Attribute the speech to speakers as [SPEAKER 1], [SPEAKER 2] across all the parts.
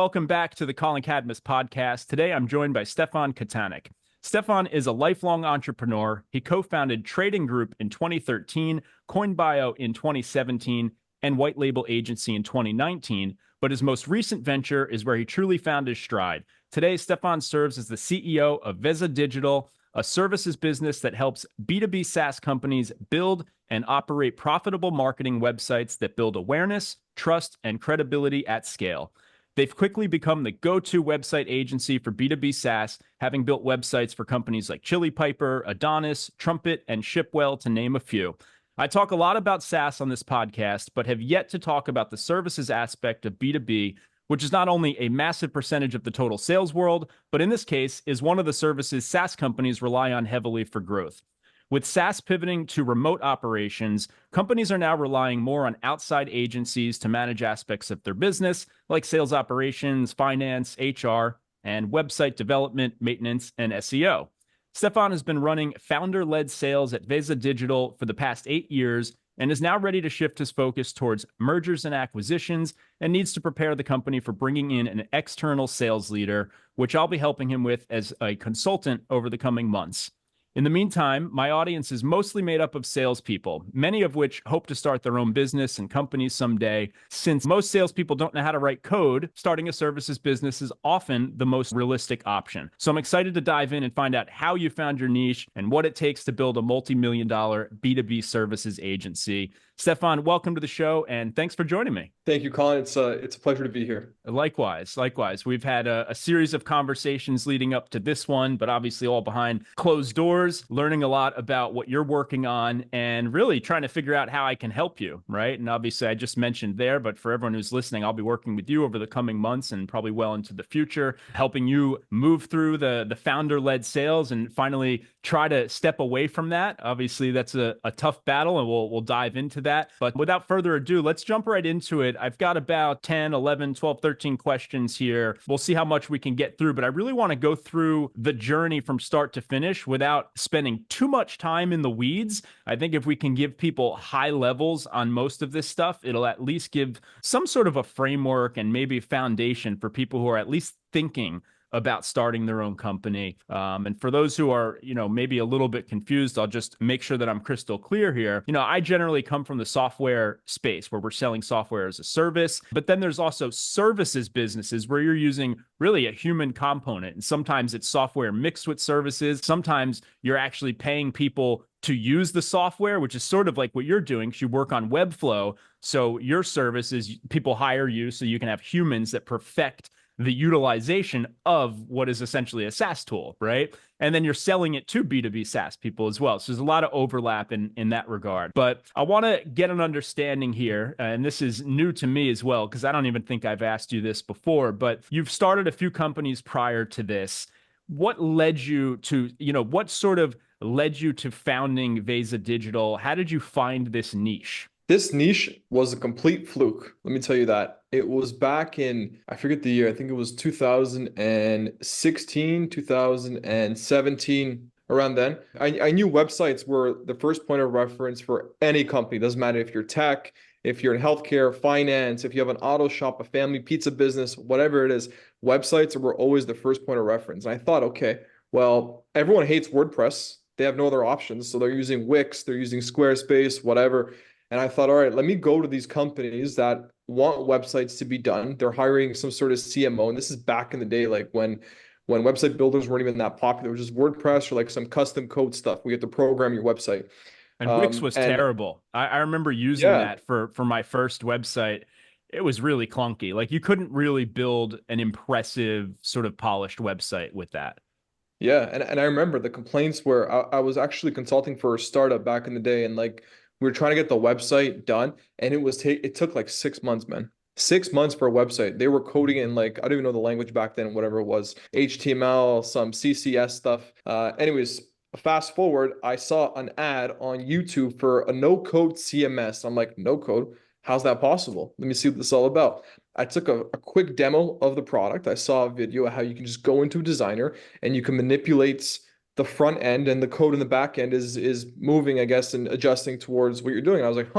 [SPEAKER 1] welcome back to the Collin Cadmus Podcast. Today, I'm joined by Stefan Katanic. Stefan is a lifelong entrepreneur. He co-founded Trading Group in 2013, CoinBio in 2017, and White Label Agency in 2019. But his most recent venture is where he truly found his stride. Today, Stefan serves as the CEO of Veza Digital, a services business that helps B2B SaaS companies build and operate profitable marketing websites that build awareness, trust, and credibility at scale. They've quickly become the go-to website agency for B2B SaaS, having built websites for companies like Chili Piper, Adonis, Trumpet, and Shipwell, to name a few. I talk a lot about SaaS on this podcast, but have yet to talk about the services aspect of B2B, which is not only a massive percentage of the total sales world, but in this case is one of the services SaaS companies rely on heavily for growth. With SaaS pivoting to remote operations, companies are now relying more on outside agencies to manage aspects of their business, like sales operations, finance, HR, and website development, maintenance, and SEO. Stefan has been running founder-led sales at Veza Digital for the past 8 years and is now ready to shift his focus towards mergers and acquisitions and needs to prepare the company for bringing in an external sales leader, which I'll be helping him with as a consultant over the coming months. In the meantime, my audience is mostly made up of salespeople, many of which hope to start their own business and companies someday. Since most salespeople don't know how to write code, starting a services business is often the most realistic option. So I'm excited to dive in and find out how you found your niche and what it takes to build a multi-million-dollar B2B services agency. Stefan, welcome to the show, and thanks for joining me.
[SPEAKER 2] Thank you, Collin. It's a pleasure to be here.
[SPEAKER 1] Likewise. We've had a series of conversations leading up to this one, but obviously all behind closed doors, learning a lot about what you're working on and really trying to figure out how I can help you, right? And obviously I just mentioned there, but for everyone who's listening, I'll be working with you over the coming months and probably well into the future, helping you move through the founder-led sales and finally try to step away from that. Obviously, that's a tough battle, and we'll dive into that. But without further ado, let's jump right into it. I've got about 10, 11, 12, 13 questions here. We'll see how much we can get through, but I really want to go through the journey from start to finish without spending too much time in the weeds. I think if we can give people high levels on most of this stuff, it'll at least give some sort of a framework and maybe a foundation for people who are at least thinking about starting their own company. And for those who are, maybe a little bit confused, I'll just make sure that I'm crystal clear here. I generally come from the software space where we're selling software as a service, but then there's also services businesses where you're using really a human component. And sometimes it's software mixed with services. Sometimes you're actually paying people to use the software, which is sort of like what you're doing because you work on Webflow. So your service is people hire you so you can have humans that perfect the utilization of what is essentially a SaaS tool, right? And then you're selling it to B2B SaaS people as well. So there's a lot of overlap in that regard. But I want to get an understanding here, and this is new to me as well, because I don't even think I've asked you this before, but you've started a few companies prior to this. What led you to, what sort of led you to founding Veza Digital? How did you find this niche?
[SPEAKER 2] This niche was a complete fluke. Let me tell you that. It was back in, I forget the year, I think it was 2016, 2017, around then. I knew websites were the first point of reference for any company. Doesn't matter if you're tech, if you're in healthcare, finance, if you have an auto shop, a family pizza business, whatever it is, websites were always the first point of reference. And I thought, okay, well, everyone hates WordPress. They have no other options. So they're using Wix, they're using Squarespace, whatever. And I thought, all right, let me go to these companies that want websites to be done. They're hiring some sort of CMO. And this is back in the day, like when website builders weren't even that popular. It was just WordPress or like some custom code stuff. We had to program your website.
[SPEAKER 1] And Wix was terrible. I remember using that for my first website. It was really clunky. Like you couldn't really build an impressive sort of polished website with that.
[SPEAKER 2] Yeah. And I remember the complaints where I was actually consulting for a startup back in the day, and like, we were trying to get the website done, and it took like 6 months, man. 6 months for a website. They were coding in like, I don't even know the language back then, whatever it was, HTML, some CSS stuff. Anyways, fast forward, I saw an ad on YouTube for a no-code CMS. I'm like, no code? How's that possible? Let me see what this is all about. I took a quick demo of the product. I saw a video of how you can just go into a designer and you can manipulate the front end, and the code in the back end is moving, I guess, and adjusting towards what you're doing. I was like,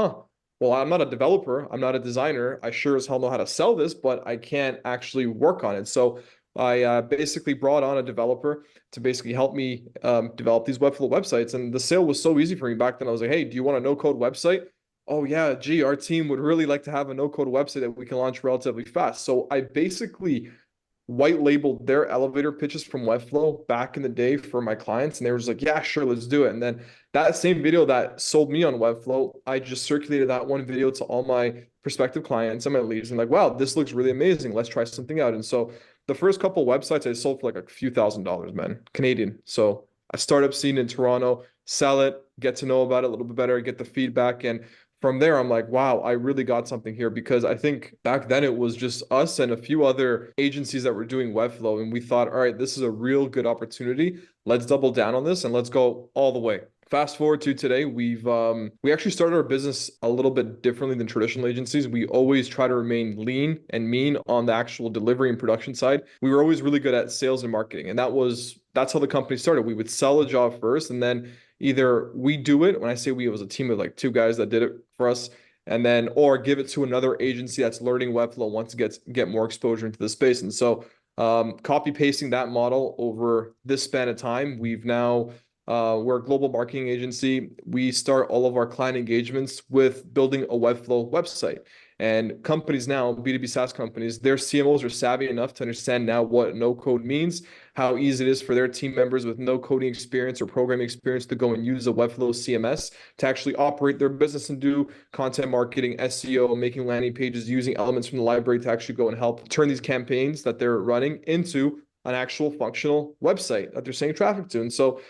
[SPEAKER 2] well, I'm not a developer, I'm not a designer. I sure as hell know how to sell this, but I can't actually work on it. So I basically brought on a developer to basically help me develop these Webflow websites. And the sale was so easy for me back then. I was like, hey, do you want a no-code website? Oh yeah, gee, our team would really like to have a no-code website that we can launch relatively fast. So I basically white labeled their elevator pitches from Webflow back in the day for my clients. And they were just like, yeah, sure, let's do it. And then that same video that sold me on Webflow, I just circulated that one video to all my prospective clients and my leads. And like, wow, this looks really amazing. Let's try something out. And so the first couple of websites I sold for like a few $1,000s, man, Canadian. So a startup scene in Toronto, sell it, get to know about it a little bit better, get the feedback. And from there, I'm like, wow, I really got something here, because I think back then it was just us and a few other agencies that were doing Webflow. And we thought, all right, this is a real good opportunity. Let's double down on this and let's go all the way. Fast forward to today, we actually started our business a little bit differently than traditional agencies. We always try to remain lean and mean on the actual delivery and production side. We were always really good at sales and marketing, and that's how the company started. We would sell a job first, and then either we do it. When I say we, it was a team of like two guys that did it for us, and then or give it to another agency that's learning Webflow, wants to get more exposure into the space. And so copy pasting that model over this span of time, we've now we're a global marketing agency. We start all of our client engagements with building a Webflow website. And companies now, B2B SaaS companies, their CMOs are savvy enough to understand now what no code means, how easy it is for their team members with no coding experience or programming experience to go and use a Webflow CMS to actually operate their business and do content marketing, SEO, making landing pages, using elements from the library to actually go and help turn these campaigns that they're running into an actual functional website that they're sending traffic to. And so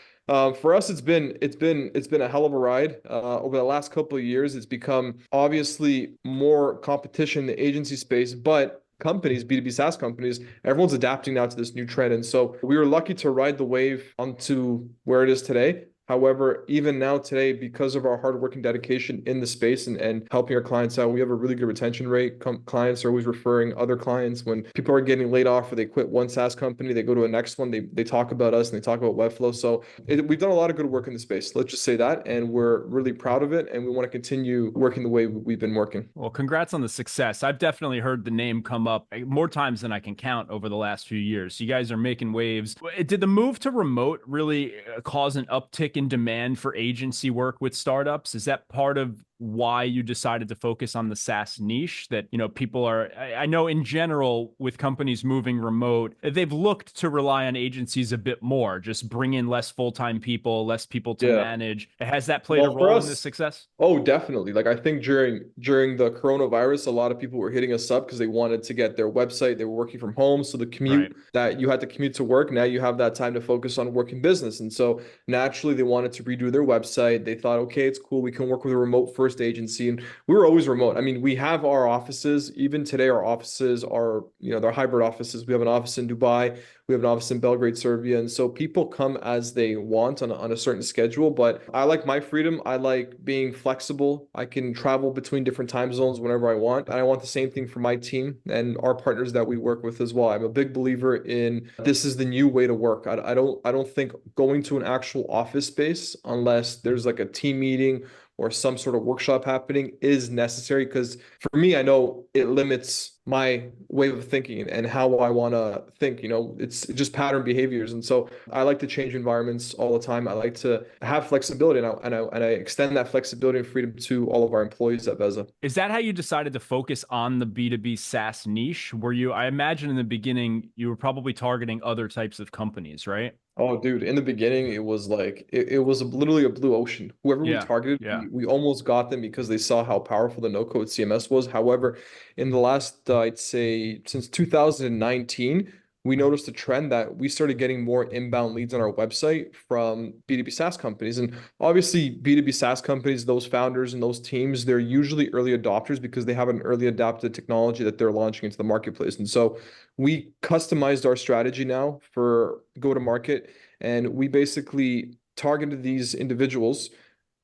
[SPEAKER 2] for us, it's been a hell of a ride. Over the last couple of years, it's become obviously more competition in the agency space, but companies, B2B SaaS companies, everyone's adapting now to this new trend. And so we were lucky to ride the wave onto where it is today. However, even now today, because of our hard work and dedication in the space and helping our clients out, we have a really good retention rate. Clients are always referring other clients. When people are getting laid off or they quit one SaaS company, they go to a next one, they talk about us and they talk about Webflow. So we've done a lot of good work in the space. Let's just say that. And we're really proud of it. And we want to continue working the way we've been working.
[SPEAKER 1] Well, congrats on the success. I've definitely heard the name come up more times than I can count over the last few years. You guys are making waves. Did the move to remote really cause an uptick in demand for agency work with startups? Is that part of why you decided to focus on the SaaS niche? That, people are, I know in general with companies moving remote, they've looked to rely on agencies a bit more, just bring in less full-time people, less people to manage. Has that played a role in this success?
[SPEAKER 2] Oh, definitely. Like I think during the coronavirus, a lot of people were hitting us up because they wanted to get their website. They were working from home. So the commute that you had to commute to work, now you have that time to focus on working business. And so naturally they wanted to redo their website. They thought, okay, it's cool. We can work with a remote first agency. And we were always remote. I mean, we have our offices. Even today, our offices are, they're hybrid offices. We have an office in Dubai. We have an office in Belgrade, Serbia. And so people come as they want on a certain schedule. But I like my freedom. I like being flexible. I can travel between different time zones whenever I want. And I want the same thing for my team and our partners that we work with as well. I'm a big believer in this is the new way to work. I don't think going to an actual office space, unless there's like a team meeting or some sort of workshop happening, is necessary, because for me, I know it limits my way of thinking and how I want to think. It's just pattern behaviors. And so I like to change environments all the time. I like to have flexibility, and I extend that flexibility and freedom to all of our employees at Veza.
[SPEAKER 1] Is that how you decided to focus on the B2B SaaS niche? I imagine in the beginning, you were probably targeting other types of companies, right?
[SPEAKER 2] Oh, dude, in the beginning, it was like, it was literally a blue ocean. Whoever we targeted, we almost got them because they saw how powerful the no-code CMS was. However, in the last, I'd say since 2019, we noticed a trend that we started getting more inbound leads on our website from B2B SaaS companies. And obviously B2B SaaS companies, those founders and those teams, they're usually early adopters because they have an early adapted technology that they're launching into the marketplace. And so we customized our strategy now for go-to-market, and we basically targeted these individuals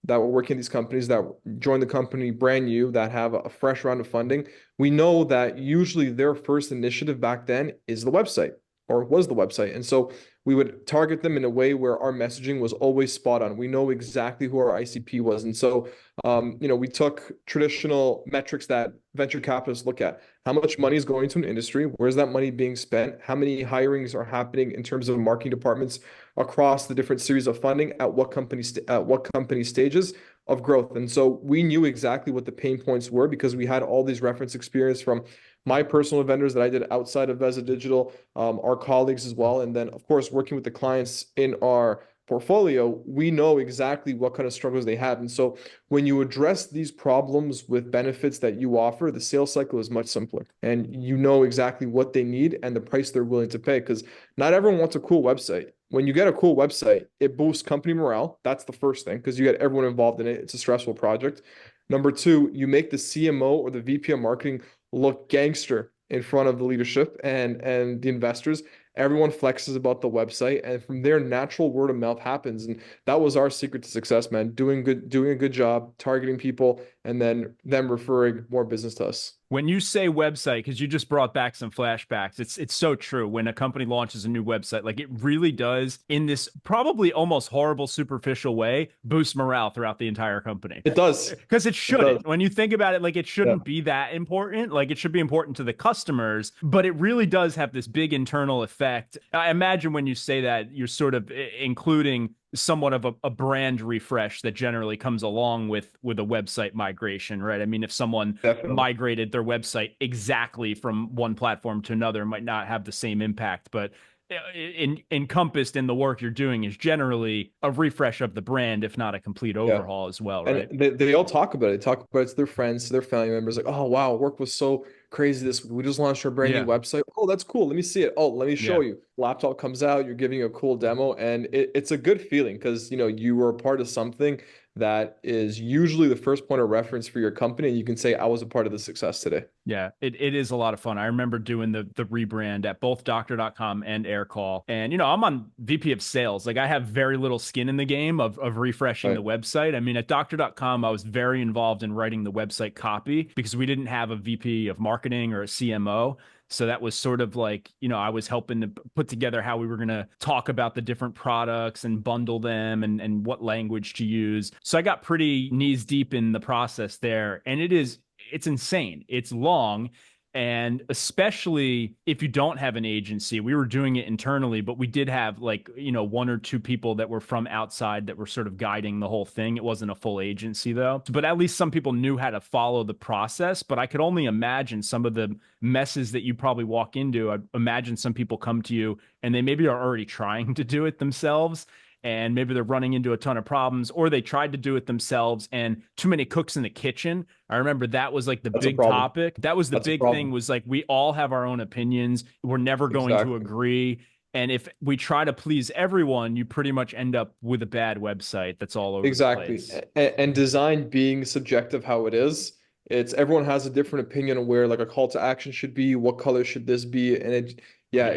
[SPEAKER 2] that were working in these companies that joined the company brand new, that have a fresh round of funding. We know that usually their first initiative back then is the website, or was the website. And so we would target them in a way where our messaging was always spot on. We know exactly who our ICP was. And so, we took traditional metrics that venture capitalists look at. How much money is going to an industry? Where's that money being spent? How many hirings are happening in terms of marketing departments across the different series of funding at what company stages of growth? And so we knew exactly what the pain points were because we had all these reference experience from my personal vendors that I did outside of Veza Digital, our colleagues as well. And then, of course, working with the clients in our portfolio, we know exactly what kind of struggles they have. And so when you address these problems with benefits that you offer, the sales cycle is much simpler and you know exactly what they need and the price they're willing to pay, because not everyone wants a cool website. When you get a cool website, it boosts company morale. That's the first thing, because you get everyone involved in it. It's a stressful project. Number two, you make the CMO or the VP of marketing look gangster in front of the leadership and the investors. Everyone flexes about the website, and from there, natural word of mouth happens. And that was our secret to success, man. Doing a good job, targeting people, and then them referring more business to us.
[SPEAKER 1] When you say website, because you just brought back some flashbacks, it's so true. When a company launches a new website, like it really does, in this probably almost horrible, superficial way, boost morale throughout the entire company.
[SPEAKER 2] It does.
[SPEAKER 1] Because it shouldn't. When you think about it, like it shouldn't be that important. Like it should be important to the customers, but it really does have this big internal effect. I imagine when you say that, you're sort of including somewhat of a brand refresh that generally comes along with a website migration, right? I mean, if someone migrated their website exactly from one platform to another, it might not have the same impact, but encompassed in the work you're doing is generally a refresh of the brand, if not a complete overhaul as well, right?
[SPEAKER 2] And they all talk about it. They talk about it to their friends, to their family members, like, oh, wow, work was so crazy this week. We just launched our brand new website. Oh, that's cool. Let me see it. Oh, let me show you. Laptop comes out, you're giving a cool demo, and it's a good feeling because you were a part of something that is usually the first point of reference for your company, and you can say, I was a part of the success today.
[SPEAKER 1] Yeah, it is a lot of fun. I remember doing the rebrand at both Doctor.com and Aircall. And, I'm on VP of sales. Like I have very little skin in the game of refreshing the website. I mean, at Doctor.com, I was very involved in writing the website copy because we didn't have a VP of marketing or a CMO. So that was sort of like, I was helping to put together how we were going to talk about the different products and bundle them and what language to use. So I got pretty knees deep in the process there. And it's insane. It's long. And especially if you don't have an agency, we were doing it internally, but we did have one or two people that were from outside that were sort of guiding the whole thing. It wasn't a full agency though, but at least some people knew how to follow the process. But I could only imagine some of the messes that you probably walk into. I imagine some people come to you and they maybe are already trying to do it themselves. And maybe they're running into a ton of problems, or they tried to do it themselves and too many cooks in the kitchen. I remember that was like the big topic. That was the big thing, was like, we all have our own opinions. We're never going to agree. And if we try to please everyone, you pretty much end up with a bad website that's all over the place.
[SPEAKER 2] And design being subjective how it is, everyone has a different opinion on where like a call to action should be, what color should this be, and it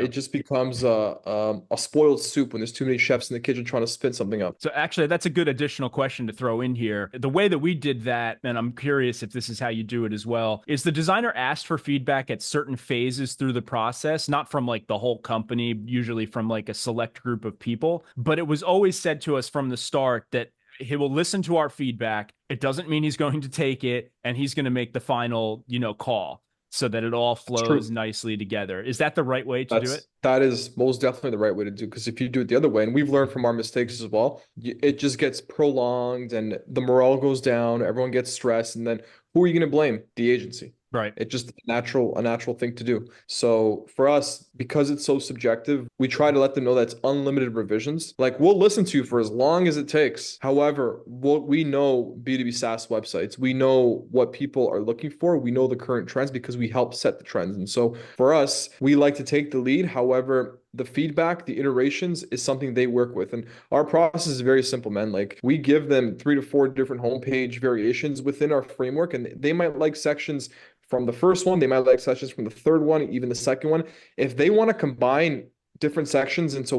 [SPEAKER 2] just becomes a spoiled soup when there's too many chefs in the kitchen trying to spin something up.
[SPEAKER 1] So actually, that's a good additional question to throw in here. The way that we did that, and I'm curious if this is how you do it as well, is the designer asked for feedback at certain phases through the process, not from like the whole company, usually from like a select group of people, but it was always said to us from the start that he will listen to our feedback. It doesn't mean he's going to take it and he's going to make the final, call, so that it all flows nicely together. Is that the right way to do it?
[SPEAKER 2] That is most definitely the right way to do, because if you do it the other way, and we've learned from our mistakes as well, it just gets prolonged and the morale goes down, everyone gets stressed, and then who are you going to blame? The agency.
[SPEAKER 1] Right.
[SPEAKER 2] It's just a natural thing to do. So for us, because it's so subjective, we try to let them know that's unlimited revisions. Like, we'll listen to you for as long as it takes. However, what we know B2B SaaS websites, we know what people are looking for. We know the current trends because we help set the trends. And so for us, we like to take the lead. However, the feedback, the iterations is something they work with. And our process is very simple, man. Like, we give them 3 to 4 different homepage variations within our framework, and they might like sections from the first one, they might like sections from the third one, even the second one. If they want to combine different sections into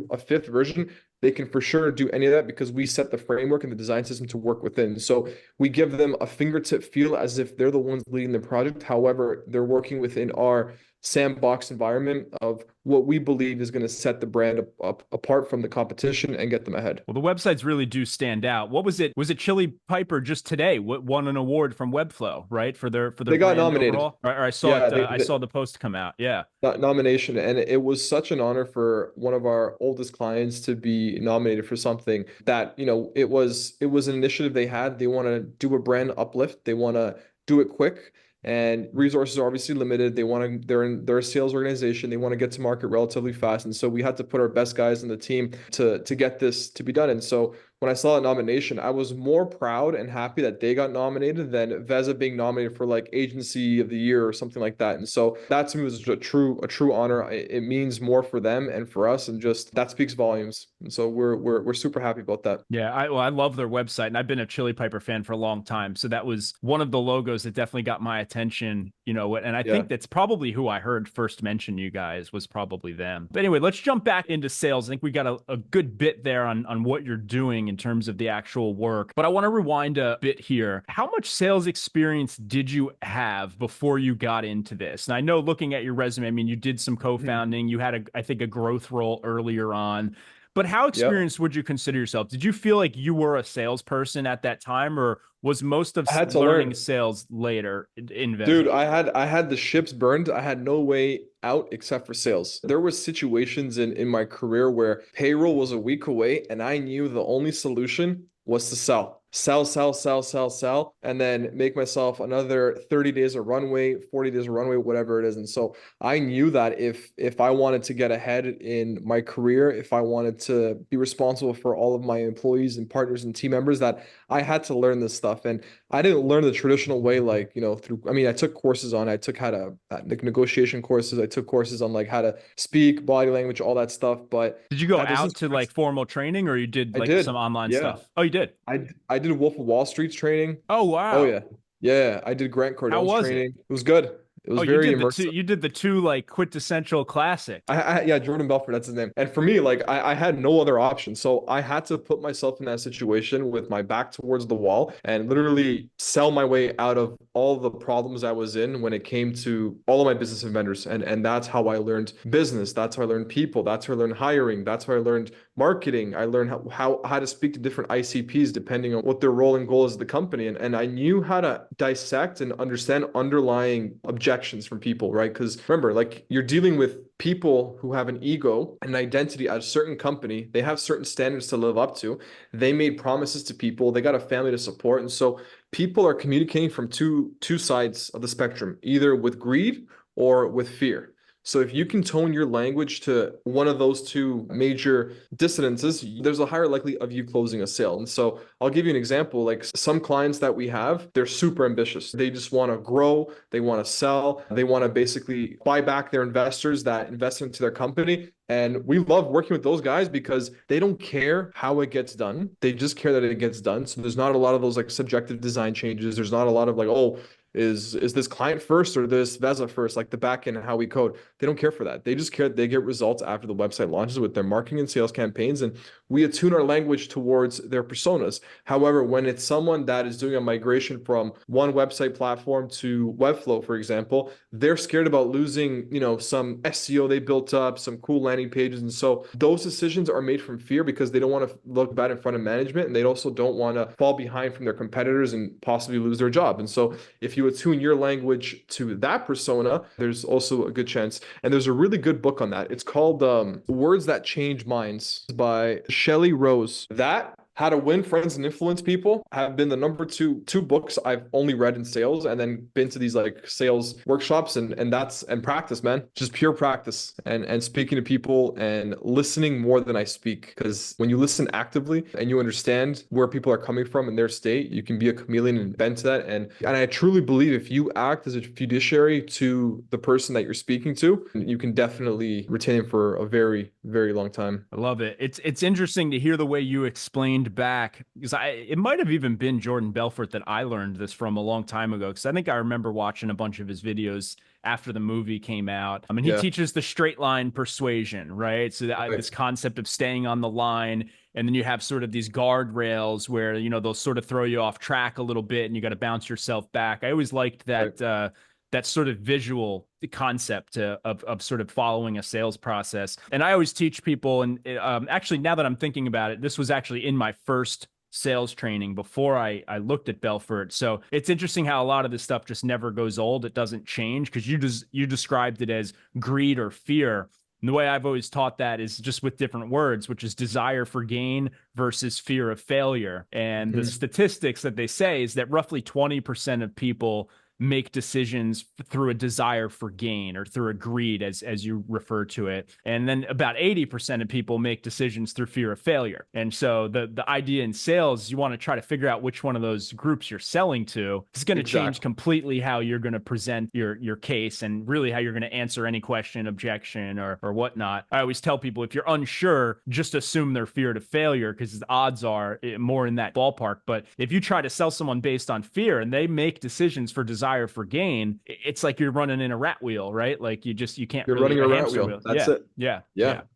[SPEAKER 2] a fifth version, they can for sure do any of that because we set the framework and the design system to work within. So we give them a fingertip feel as if they're the ones leading the project. However, they're working within our sandbox environment of what we believe is going to set the brand up apart from the competition and get them ahead.
[SPEAKER 1] Well, the websites really do stand out. What was it? Was it Chili Piper just today? What won an award from Webflow, right? For their
[SPEAKER 2] They got
[SPEAKER 1] brand
[SPEAKER 2] nominated.
[SPEAKER 1] overhaul? Or I saw
[SPEAKER 2] Yeah,
[SPEAKER 1] it. I saw the post come out. Yeah.
[SPEAKER 2] nomination, and it was such an honor for one of our oldest clients to be nominated for something that, it was an initiative they had. They want to do a brand uplift. They want to do it quick, and resources are obviously limited. They're a sales organization. They want to get to market relatively fast, and so we had to put our best guys in the team to get this to be done. And so when I saw a nomination, I was more proud and happy that they got nominated than Veza being nominated for like agency of the year or something like that. And so that to me was a true honor. It means more for them and for us, and just that speaks volumes. And so we're super happy about that.
[SPEAKER 1] Yeah, I love their website, and I've been a Chili Piper fan for a long time. So that was one of the logos that definitely got my attention, and I
[SPEAKER 2] Yeah.
[SPEAKER 1] think that's probably who I heard first mention you guys was probably them. But anyway, let's jump back into sales. I think we got a good bit there on what you're doing in terms of the actual work. But I want to rewind a bit here. How much sales experience did you have before you got into this? And I know looking at your resume, I mean, you did some co-founding, you had I think a growth role earlier on. But how
[SPEAKER 2] Yep.
[SPEAKER 1] experienced would you consider yourself? Did you feel like you were a salesperson at that time, or was most of
[SPEAKER 2] I had to
[SPEAKER 1] learning
[SPEAKER 2] learn.
[SPEAKER 1] sales later in
[SPEAKER 2] Dude,
[SPEAKER 1] Veza?
[SPEAKER 2] I had the ships burned. I had no way out except for sales. There were situations in my career where payroll was a week away, and I knew the only solution was to sell. Sell, sell, sell, sell, sell, and then make myself another 30 days of runway, 40 days of runway, whatever it is. And so I knew that if I wanted to get ahead in my career, if I wanted to be responsible for all of my employees and partners and team members, that I had to learn this stuff. And I didn't learn the traditional way, like, I took courses on, I took how to, like negotiation courses. I took courses on like how to speak, body language, all that stuff. But
[SPEAKER 1] Did you go
[SPEAKER 2] there's
[SPEAKER 1] out
[SPEAKER 2] this,
[SPEAKER 1] to like formal training, or you did
[SPEAKER 2] I
[SPEAKER 1] like some
[SPEAKER 2] did.
[SPEAKER 1] online
[SPEAKER 2] Yeah.
[SPEAKER 1] stuff? Oh, you did.
[SPEAKER 2] I did Wolf of Wall Street's training.
[SPEAKER 1] Oh,
[SPEAKER 2] Oh
[SPEAKER 1] wow.
[SPEAKER 2] yeah. Yeah. I did Grant
[SPEAKER 1] How
[SPEAKER 2] Cardone's
[SPEAKER 1] was it?
[SPEAKER 2] training. It was good. It
[SPEAKER 1] Oh,
[SPEAKER 2] was
[SPEAKER 1] you
[SPEAKER 2] very
[SPEAKER 1] did the two.
[SPEAKER 2] immersive.
[SPEAKER 1] You did the two like quintessential classic.
[SPEAKER 2] Yeah, Jordan Belfort, that's his name. And for me, like I had no other option. So I had to put myself in that situation with my back towards the wall and literally sell my way out of all the problems I was in when it came to all of my business and vendors. And that's how I learned business. That's how I learned people. That's how I learned hiring. That's how I learned marketing. I learned how to speak to different ICPs depending on what their role and goal is of the company. And I knew how to dissect and understand underlying objections from people, right? Because remember, like you're dealing with people who have an ego and an identity at a certain company. They have certain standards to live up to. They made promises to people. They got a family to support. And so people are communicating from two sides of the spectrum, either with greed or with fear. So if you can tone your language to one of those two major dissonances, there's a higher likelihood of you closing a sale. And so I'll give you an example. Like some clients that we have, they're super ambitious. They just want to grow. They want to sell. They want to basically buy back their investors that invest into their company. And we love working with those guys because they don't care how it gets done. They just care that it gets done. So there's not a lot of those like subjective design changes. There's not a lot of like, oh, is this client first or this Veza first, like the back end and how we code. They don't care for that. They just care they get results after the website launches with their marketing and sales campaigns, and we attune our language towards their personas. However, when it's someone that is doing a migration from one website platform to Webflow, for example, they're scared about losing, some SEO they built up, some cool landing pages. And so those decisions are made from fear because they don't want to look bad in front of management, and they also don't want to fall behind from their competitors and possibly lose their job. And so if you attune your language to that persona, there's also a good chance. And there's a really good book on that. It's called Words That Change Minds by Shelley Rose. That How to Win Friends and Influence People have been the number two books I've only read in sales, and then been to these like sales workshops and practice, man. Just pure practice and speaking to people and listening more than I speak. Because when you listen actively and you understand where people are coming from in their state, you can be a chameleon and bend to that. And I truly believe if you act as a fiduciary to the person that you're speaking to, you can definitely retain him for a very, very long time.
[SPEAKER 1] I love it. It's interesting to hear the way you explained back, because it might have even been Jordan Belfort that I learned this from a long time ago, because I think I remember watching a bunch of his videos after the movie came out. I mean, he
[SPEAKER 2] Yeah.
[SPEAKER 1] teaches the straight line persuasion, right? So this concept of staying on the line, and then you have sort of these guardrails where they'll sort of throw you off track a little bit, and you got to bounce yourself back. I always liked that.
[SPEAKER 2] Right.
[SPEAKER 1] that sort of visual concept of sort of following a sales process. And I always teach people, and actually now that I'm thinking about it, this was actually in my first sales training before I looked at Belfort. So it's interesting how a lot of this stuff just never goes old. It doesn't change, because you described it as greed or fear. And the way I've always taught that is just with different words, which is desire for gain versus fear of failure. And the statistics that they say is that roughly 20% of people make decisions through a desire for gain or through a greed, as you refer to it. And then about 80% of people make decisions through fear of failure. And so the idea in sales, you want to try to figure out which one of those groups you're selling to. It's going to change completely how you're going to present your case, and really how you're going to answer any question, objection, or whatnot. I always tell people, if you're unsure, just assume they're fear to failure, because the odds are more in that ballpark. But if you try to sell someone based on fear and they make decisions for desire for gain, it's like you're running in a rat wheel, right? Like you can't.
[SPEAKER 2] You're
[SPEAKER 1] really
[SPEAKER 2] running a rat wheel. That's it.
[SPEAKER 1] Yeah.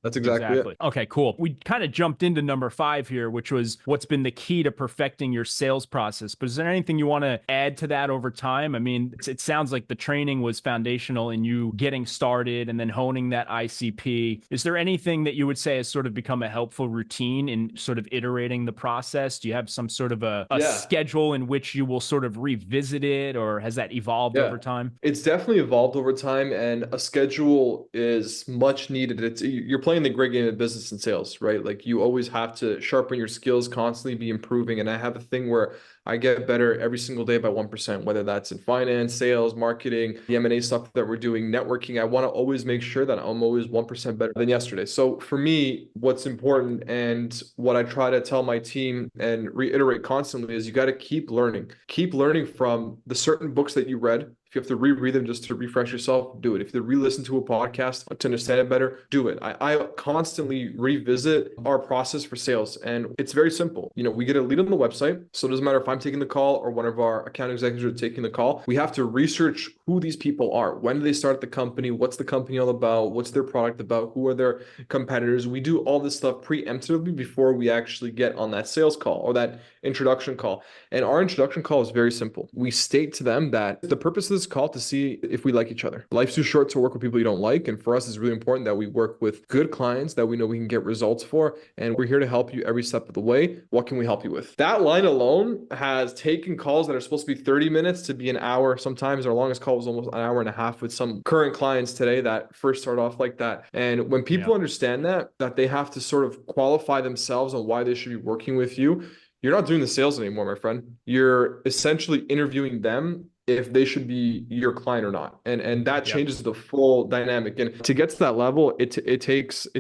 [SPEAKER 2] That's exactly it.
[SPEAKER 1] Okay, cool. We kind of jumped into number 5 here, which was what's been the key to perfecting your sales process. But is there anything you want to add to that over time? I mean, it sounds like the training was foundational in you getting started and then honing that ICP. Is there anything that you would say has sort of become a helpful routine in sort of iterating the process? Do you have some sort of a schedule in which you will sort of revisit it, or has that evolved over time?
[SPEAKER 2] It's definitely evolved over time, and a schedule is much needed. You're playing the great game of business and sales, right? Like, you always have to sharpen your skills, constantly be improving. And I have a thing where I get better every single day by 1%, whether that's in finance, sales, marketing, the M&A stuff that we're doing, networking. I want to always make sure that I'm always 1% better than yesterday. So for me, what's important, and what I try to tell my team and reiterate constantly, is you got to keep learning. Keep learning from the certain books that you read. If you have to reread them just to refresh yourself, do it. If you have to re-listen to a podcast to understand it better, do it. I constantly revisit our process for sales, and it's very simple. We get a lead on the website. So it doesn't matter if I'm taking the call or one of our account executives are taking the call. We have to research who these people are. When did they start the company? What's the company all about? What's their product about? Who are their competitors? We do all this stuff preemptively before we actually get on that sales call or that introduction call. And our introduction call is very simple. We state to them that the purpose of this call to see if we like each other. Life's too short to work with people you don't like. And for us, it's really important that we work with good clients that we know we can get results for. And we're here to help you every step of the way. What can we help you with? That line alone has taken calls that are supposed to be 30 minutes to be an hour. Sometimes our longest call was almost an hour and a half with some current clients today that first start off like that. And when people understand that they have to sort of qualify themselves on why they should be working with you, you're not doing the sales anymore, my friend. You're essentially interviewing them if they should be your client or not. And that changes the full dynamic. And to get to that level, it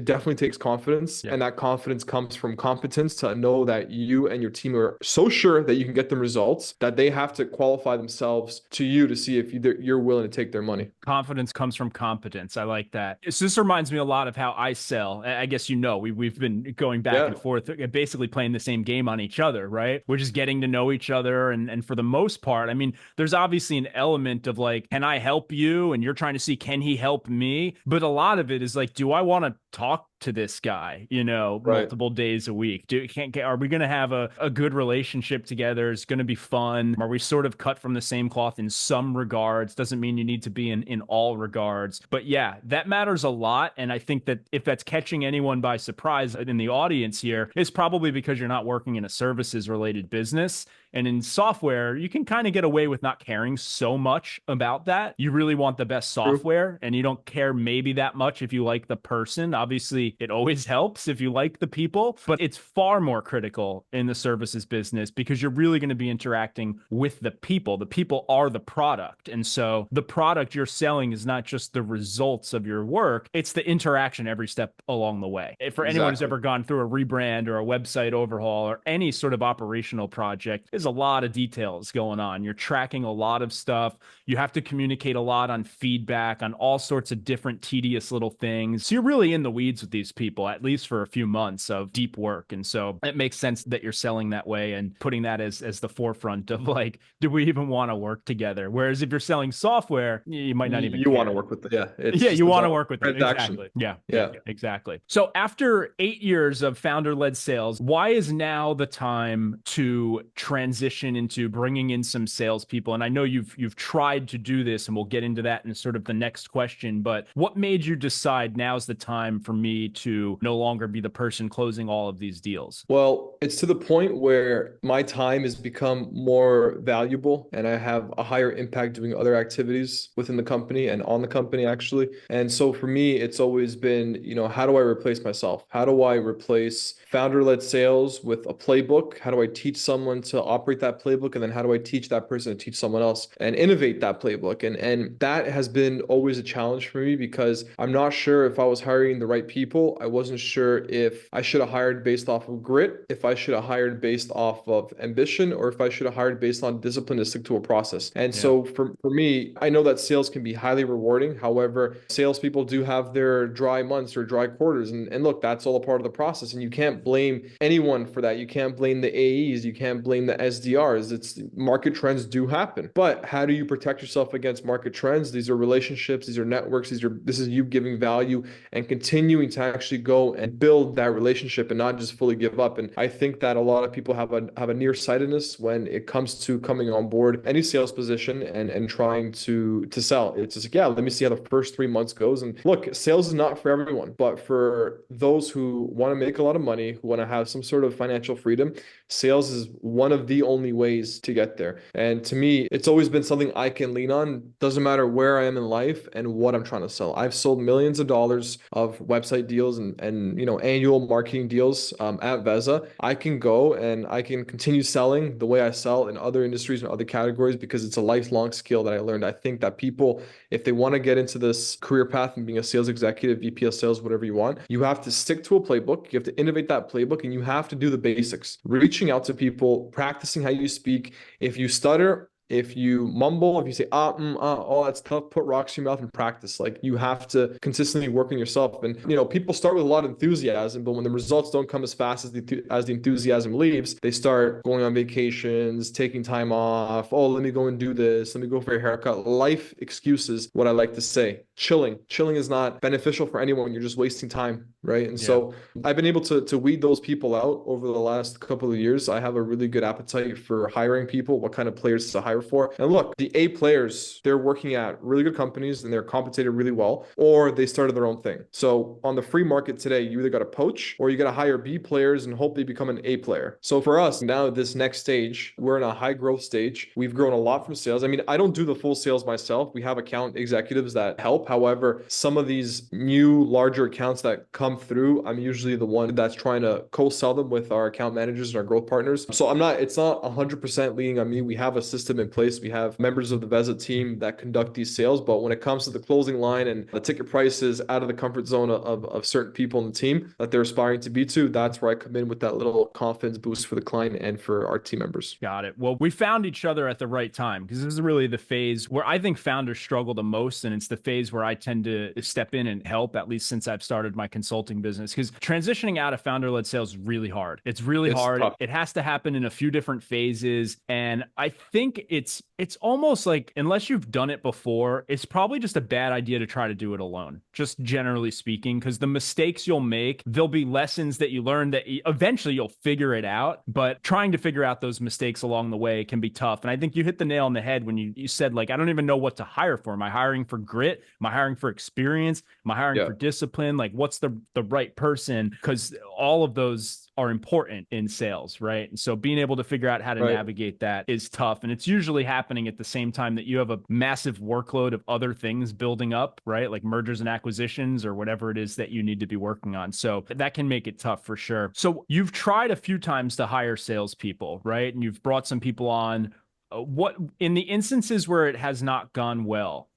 [SPEAKER 2] definitely takes confidence. And that confidence comes from competence, to know that you and your team are so sure that you can get them results that they have to qualify themselves to you to see if you're willing to take their money.
[SPEAKER 1] Confidence comes from competence. I like that. So this reminds me a lot of how I sell. I guess we've been going back and forth, basically playing the same game on each other, right? We're just getting to know each other. And for the most part, I mean, there's obviously an element of like, can I help you? And you're trying to see, can he help me? But a lot of it is like, do I want to talk to this guy, multiple days a week? Are we going to have a good relationship together? It's going to be fun. Are we sort of cut from the same cloth in some regards? Doesn't mean you need to be in all regards. But yeah, that matters a lot. And I think that if that's catching anyone by surprise in the audience here, it's probably because you're not working in a services related business. And in software, you can kind of get away with not caring so much about that. You really want the best software, and you don't care maybe that much if you like the person. Obviously, it always helps if you like the people, but it's far more critical in the services business because you're really going to be interacting with the people. The people are the product. And so the product you're selling is not just the results of your work, it's the interaction every step along the way. For anyone who's ever gone through a rebrand or a website overhaul or any sort of operational project, there's a lot of details going on. You're tracking a lot of stuff. You have to communicate a lot on feedback, on all sorts of different tedious little things. So you're really in the weeds with these people, at least for a few months of deep work. And so it makes sense that you're selling that way and putting that as the forefront of like, do we even want to work together? Whereas if you're selling software, you might not even
[SPEAKER 2] You
[SPEAKER 1] care.
[SPEAKER 2] want to work with them. Yeah. It's
[SPEAKER 1] Yeah,
[SPEAKER 2] just
[SPEAKER 1] you want to
[SPEAKER 2] about
[SPEAKER 1] work with them.
[SPEAKER 2] transaction.
[SPEAKER 1] Exactly. Yeah, exactly. So after 8 years of founder-led sales, why is now the time to transition into bringing in some salespeople? And I know you've tried to do this, and we'll get into that in sort of the next question, but what made you decide now's the time for me to no longer be the person closing all of these deals?
[SPEAKER 2] Well, it's to the point where my time has become more valuable and I have a higher impact doing other activities within the company and on the company actually. And so for me, it's always been, how do I replace myself? How do I replace founder-led sales with a playbook? How do I teach someone to operate that playbook? And then how do I teach that person to teach someone else and innovate that playbook? And that has been always a challenge for me because I'm not sure if I was hiring the right people. I wasn't sure if I should have hired based off of grit, if I should have hired based off of ambition, or if I should have hired based on discipline to stick to a process. And so for me, I know that sales can be highly rewarding. However, salespeople do have their dry months or dry quarters. And look, that's all a part of the process. And you can't blame anyone for that. You can't blame the AEs. You can't blame the SDRs. It's market trends do happen. But how do you protect yourself against market trends? These are relationships. These are networks. This is you giving value and continuing to actually go and build that relationship and not just fully give up. And I think that a lot of people have a nearsightedness when it comes to coming on board any sales position and trying to sell. It's just like, yeah, let me see how the first 3 months goes. And look, sales is not for everyone, but for those who want to make a lot of money, who want to have some sort of financial freedom, sales is one of the only ways to get there. And to me, it's always been something I can lean on. Doesn't matter where I am in life and what I'm trying to sell. I've sold millions of dollars of website deals and annual marketing deals at Veza. I can go and I can continue selling the way I sell in other industries and other categories because it's a lifelong skill that I learned. I think that people, if they want to get into this career path and being a sales executive, VP of sales, whatever you want, you have to stick to a playbook. You have to innovate that playbook and you have to do the basics. Reaching out to people, practicing how you speak. If you stutter, if you mumble, if you say, all that stuff, put rocks in your mouth and practice. Like you have to consistently work on yourself. And, people start with a lot of enthusiasm, but when the results don't come as fast as the enthusiasm leaves, they start going on vacations, taking time off. Oh, let me go and do this. Let me go for a haircut. Life excuses, what I like to say. Chilling is not beneficial for anyone. You're just wasting time, right? And so I've been able to weed those people out over the last couple of years. I have a really good appetite for hiring people, what kind of players to hire for. And look, the A players, they're working at really good companies and they're compensated really well, or they started their own thing. So on the free market today, you either got to poach or you got to hire B players and hope they become an A player. So for us now, this next stage, we're in a high growth stage. We've grown a lot from sales. I mean, I don't do the full sales myself. We have account executives that help. However, some of these new larger accounts that come through, I'm usually the one that's trying to co-sell them with our account managers and our growth partners. So it's not 100% leaning on me. We have a system in place. We have members of the Veza team that conduct these sales. But when it comes to the closing line and the ticket prices out of the comfort zone of certain people in the team that they're aspiring to be to, that's where I come in with that little confidence boost for the client and for our team members.
[SPEAKER 1] Got it. Well, we found each other at the right time because this is really the phase where I think founders struggle the most. And it's the phase where I tend to step in and help, at least since I've started my consulting business, because transitioning out of founder-led sales is really hard. It's really hard.
[SPEAKER 2] Tough.
[SPEAKER 1] It has to happen in a few different phases. And I think it's almost like, unless you've done it before, it's probably just a bad idea to try to do it alone, just generally speaking, because the mistakes you'll make, there'll be lessons that you learn that eventually you'll figure it out. But trying to figure out those mistakes along the way can be tough. And I think you hit the nail on the head when you said, like, I don't even know what to hire for. Am I hiring for grit? Am I hiring for experience? Am I hiring for discipline? Like, what's the right person? Because all of those are important in sales, right? And so being able to figure out how to navigate that is tough. And it's usually happening at the same time that you have a massive workload of other things building up, right? Like mergers and acquisitions or whatever it is that you need to be working on. So that can make it tough for sure. So you've tried a few times to hire salespeople, right? And you've brought some people on. What, in the instances where it has not gone well,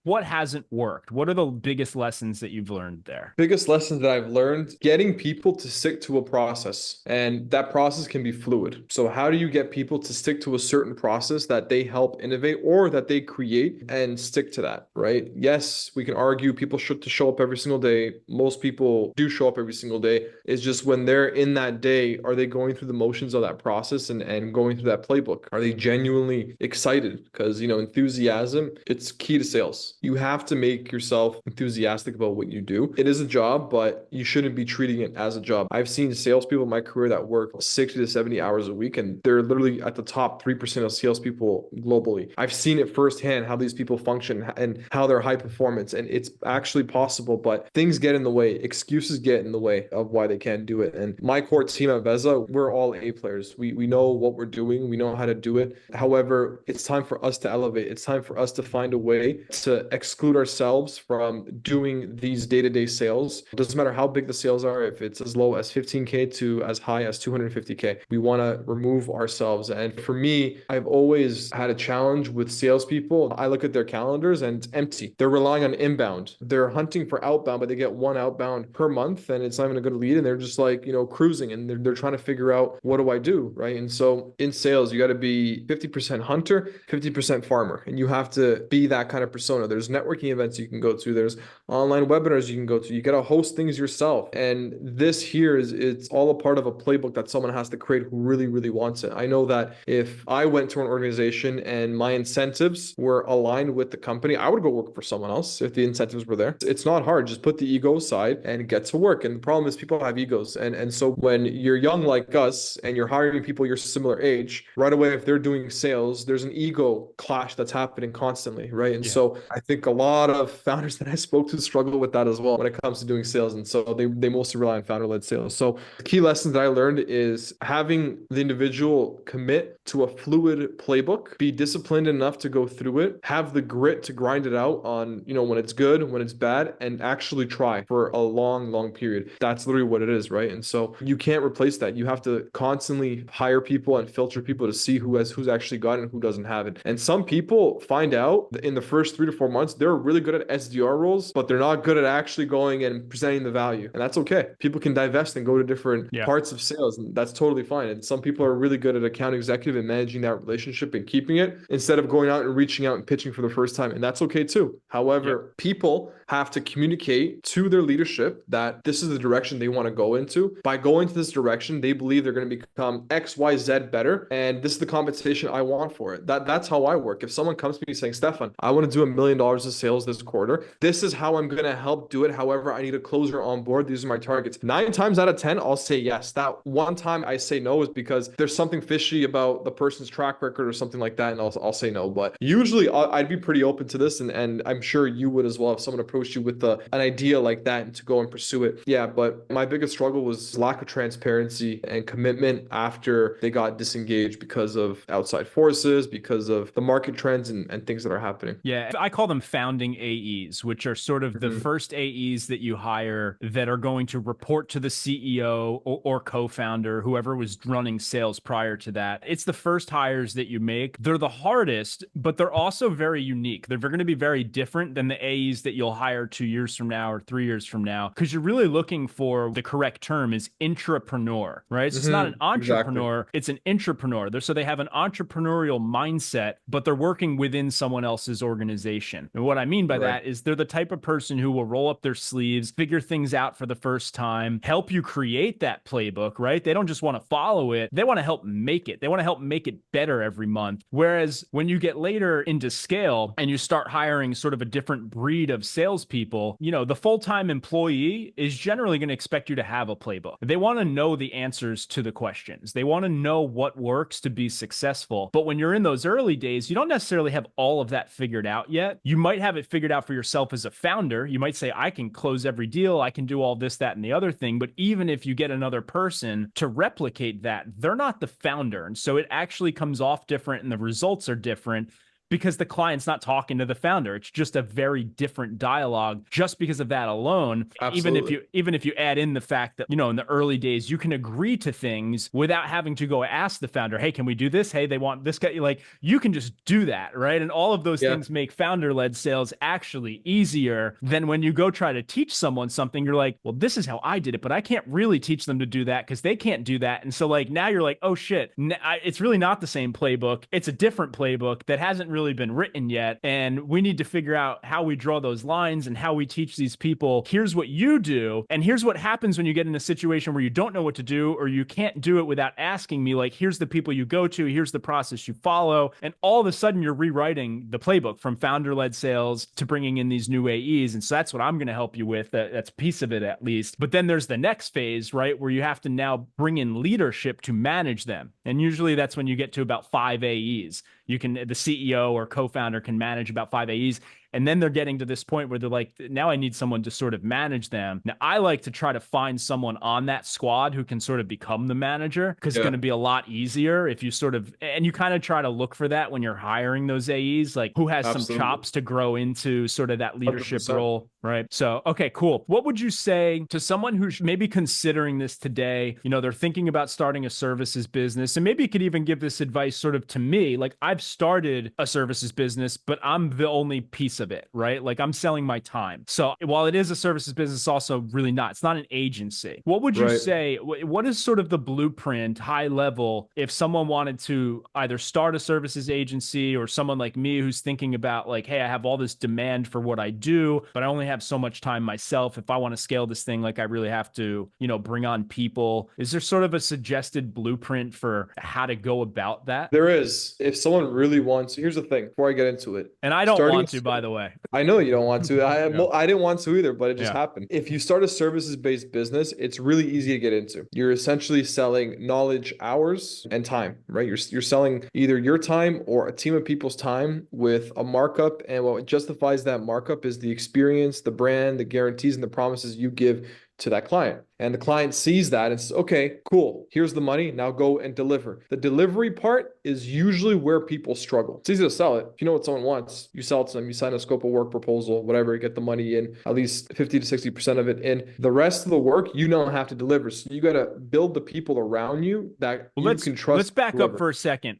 [SPEAKER 1] what hasn't worked? What are the biggest lessons that you've learned there?
[SPEAKER 2] Biggest lessons that I've learned, getting people to stick to a process, and that process can be fluid. So how do you get people to stick to a certain process that they help innovate or that they create and stick to that, right? Yes, we can argue people should to show up every single day. Most people do show up every single day. It's just when they're in that day, are they going through the motions of that process and going through that playbook? Are they genuinely excited? Because, enthusiasm, it's key to sales. You have to make yourself enthusiastic about what you do. It is a job, but you shouldn't be treating it as a job. I've seen salespeople in my career that work 60 to 70 hours a week, and they're literally at the top 3% of salespeople globally. I've seen it firsthand how these people function and how they're high performance, and it's actually possible, but things get in the way. Excuses get in the way of why they can't do it. And my core team at Veza, we're all A players. We know what we're doing. We know how to do it. However, it's time for us to elevate. It's time for us to find a way to exclude ourselves from doing these day-to-day sales. It doesn't matter how big the sales are, if it's as low as 15K to as high as 250K. We want to remove ourselves. And for me, I've always had a challenge with salespeople. I look at their calendars and it's empty. They're relying on inbound. They're hunting for outbound, but they get one outbound per month and it's not even a good lead. And they're just like, cruising, and they're trying to figure out, what do I do? Right. And so in sales, you got to be 50% hunter, 50% farmer, and you have to be that kind of persona. There's networking events you can go to. There's online webinars you can go to. You got to host things yourself. And this here it's all a part of a playbook that someone has to create who really, really wants it. I know that if I went to an organization and my incentives were aligned with the company, I would go work for someone else if the incentives were there. It's not hard. Just put the ego aside and get to work. And the problem is people have egos. And so when you're young like us and you're hiring people your similar age, right away, if they're doing sales, there's an ego clash that's happening constantly, right? And so I think a lot of founders that I spoke to struggle with that as well when it comes to doing sales. And so they mostly rely on founder-led sales. So the key lessons that I learned is having the individual commit to a fluid playbook, be disciplined enough to go through it, have the grit to grind it out on, when it's good, when it's bad, and actually try for a long, long period. That's literally what it is, right? And so you can't replace that. You have to constantly hire people and filter people to see who's actually got it and who doesn't have it. And some people find out that in the first 3 to 4 months, they're really good at SDR roles, but they're not good at actually going and presenting the value. And that's okay. People can divest and go to different parts of sales, and that's totally fine. And some people are really good at account executive and managing that relationship and keeping it instead of going out and reaching out and pitching for the first time. And that's okay too. However, people have to communicate to their leadership that this is the direction they want to go into. By going to this direction, they believe they're going to become XYZ better. And this is the compensation I want for it. That's how I work. If someone comes to me saying, Stefan, I want to do $1 million of sales this quarter. This is how I'm going to help do it. However, I need a closer on board. These are my targets. 9 times out of 10, I'll say yes. That one time I say no is because there's something fishy about the person's track record or something like that. And I'll say no. But usually I'd be pretty open to this. And I'm sure you would as well if someone approached you with an idea like that and to go and pursue it. Yeah, but my biggest struggle was lack of transparency and commitment after they got disengaged because of outside forces, because of the market trends and things that are happening.
[SPEAKER 1] Yeah, I call them founding AEs, which are sort of the first AEs that you hire that are going to report to the CEO or co-founder, whoever was running sales prior to that. It's the first hires that you make. They're the hardest, but they're also very unique. They're going to be very different than the AEs that you'll hire 2 years from now or 3 years from now, because you're really looking for, the correct term is intrapreneur, right? So it's not an entrepreneur, it's an intrapreneur. So they have an entrepreneurial mindset, but they're working within someone else's organization. And what I mean by that is they're the type of person who will roll up their sleeves, figure things out for the first time, help you create that playbook, right? They don't just want to follow it. They want to help make it. They want to help make it better every month. Whereas when you get later into scale and you start hiring sort of a different breed of salespeople, the full-time employee is generally going to expect you to have a playbook. They want to know the answers to the questions. They want to know what works to be successful. But when you're in those early days, you don't necessarily have all of that figured out yet. You might have it figured out for yourself as a founder. You might say, I can close every deal. I can do all this, that, and the other thing. But even if you get another person to replicate that, they're not the founder. And so it actually comes off different and the results are different because the client's not talking to the founder. It's just a very different dialogue just because of that alone.
[SPEAKER 2] Absolutely.
[SPEAKER 1] Even if you add in the fact that, you know, in the early days, you can agree to things without having to go ask the founder, hey, can we do this? Hey, they want this guy. Like, you can just do that, right? And all of those things make founder-led sales actually easier than when you go try to teach someone something. You're like, well, this is how I did it, but I can't really teach them to do that because they can't do that. And so like now you're like, oh shit, it's really not the same playbook. It's a different playbook that hasn't really been written yet. And we need to figure out how we draw those lines and how we teach these people, here's what you do. And here's what happens when you get in a situation where you don't know what to do, or you can't do it without asking me, like, here's the people you go to, here's the process you follow. And all of a sudden you're rewriting the playbook from founder-led sales to bringing in these new AEs. And so that's what I'm going to help you with. That's a piece of it at least. But then there's the next phase, right, where you have to now bring in leadership to manage them. And usually that's when you get to about 5 AEs. The CEO or co-founder can manage about 5 AEs. And then they're getting to this point where they're like, now I need someone to sort of manage them. Now, I like to try to find someone on that squad who can sort of become the manager, because it's going to be a lot easier if you sort of, and you kind of try to look for that when you're hiring those AEs, like who has some chops to grow into sort of that leadership 100%. Role, right? So, okay, cool. What would you say to someone who's maybe considering this today? You know, they're thinking about starting a services business, and maybe you could even give this advice sort of to me. Like, I've started a services business, but I'm the only piece of it, right? Like, I'm selling my time. So while it is a services business, it's also really not. It's not an agency. What would you say? What is sort of the blueprint, high level, if someone wanted to either start a services agency, or someone like me who's thinking about like, hey, I have all this demand for what I do, but I only have so much time myself. If I want to scale this thing, like I really have to, you know, bring on people. Is there sort of a suggested blueprint for how to go about that?
[SPEAKER 2] There is. If someone really wants, here's the thing, before I get into it.
[SPEAKER 1] And I don't want to, by the way.
[SPEAKER 2] I know you don't want to. I didn't want to either, but it just happened. If you start a services-based business, it's really easy to get into. You're essentially selling knowledge, hours, and time, right? You're selling either your time or a team of people's time with a markup. And what justifies that markup is the experience, the brand, the guarantees, and the promises you give to that client. And the client sees that and says, okay, cool, here's the money, now go and deliver. The delivery part is usually where people struggle. It's easy to sell it. If you know what someone wants, you sell it to them, you sign a scope of work proposal, whatever, you get the money in, at least 50 to 60% of it in. The rest of the work, you don't have to deliver. So you got to build the people around you that you can trust.
[SPEAKER 1] Let's back up for a second.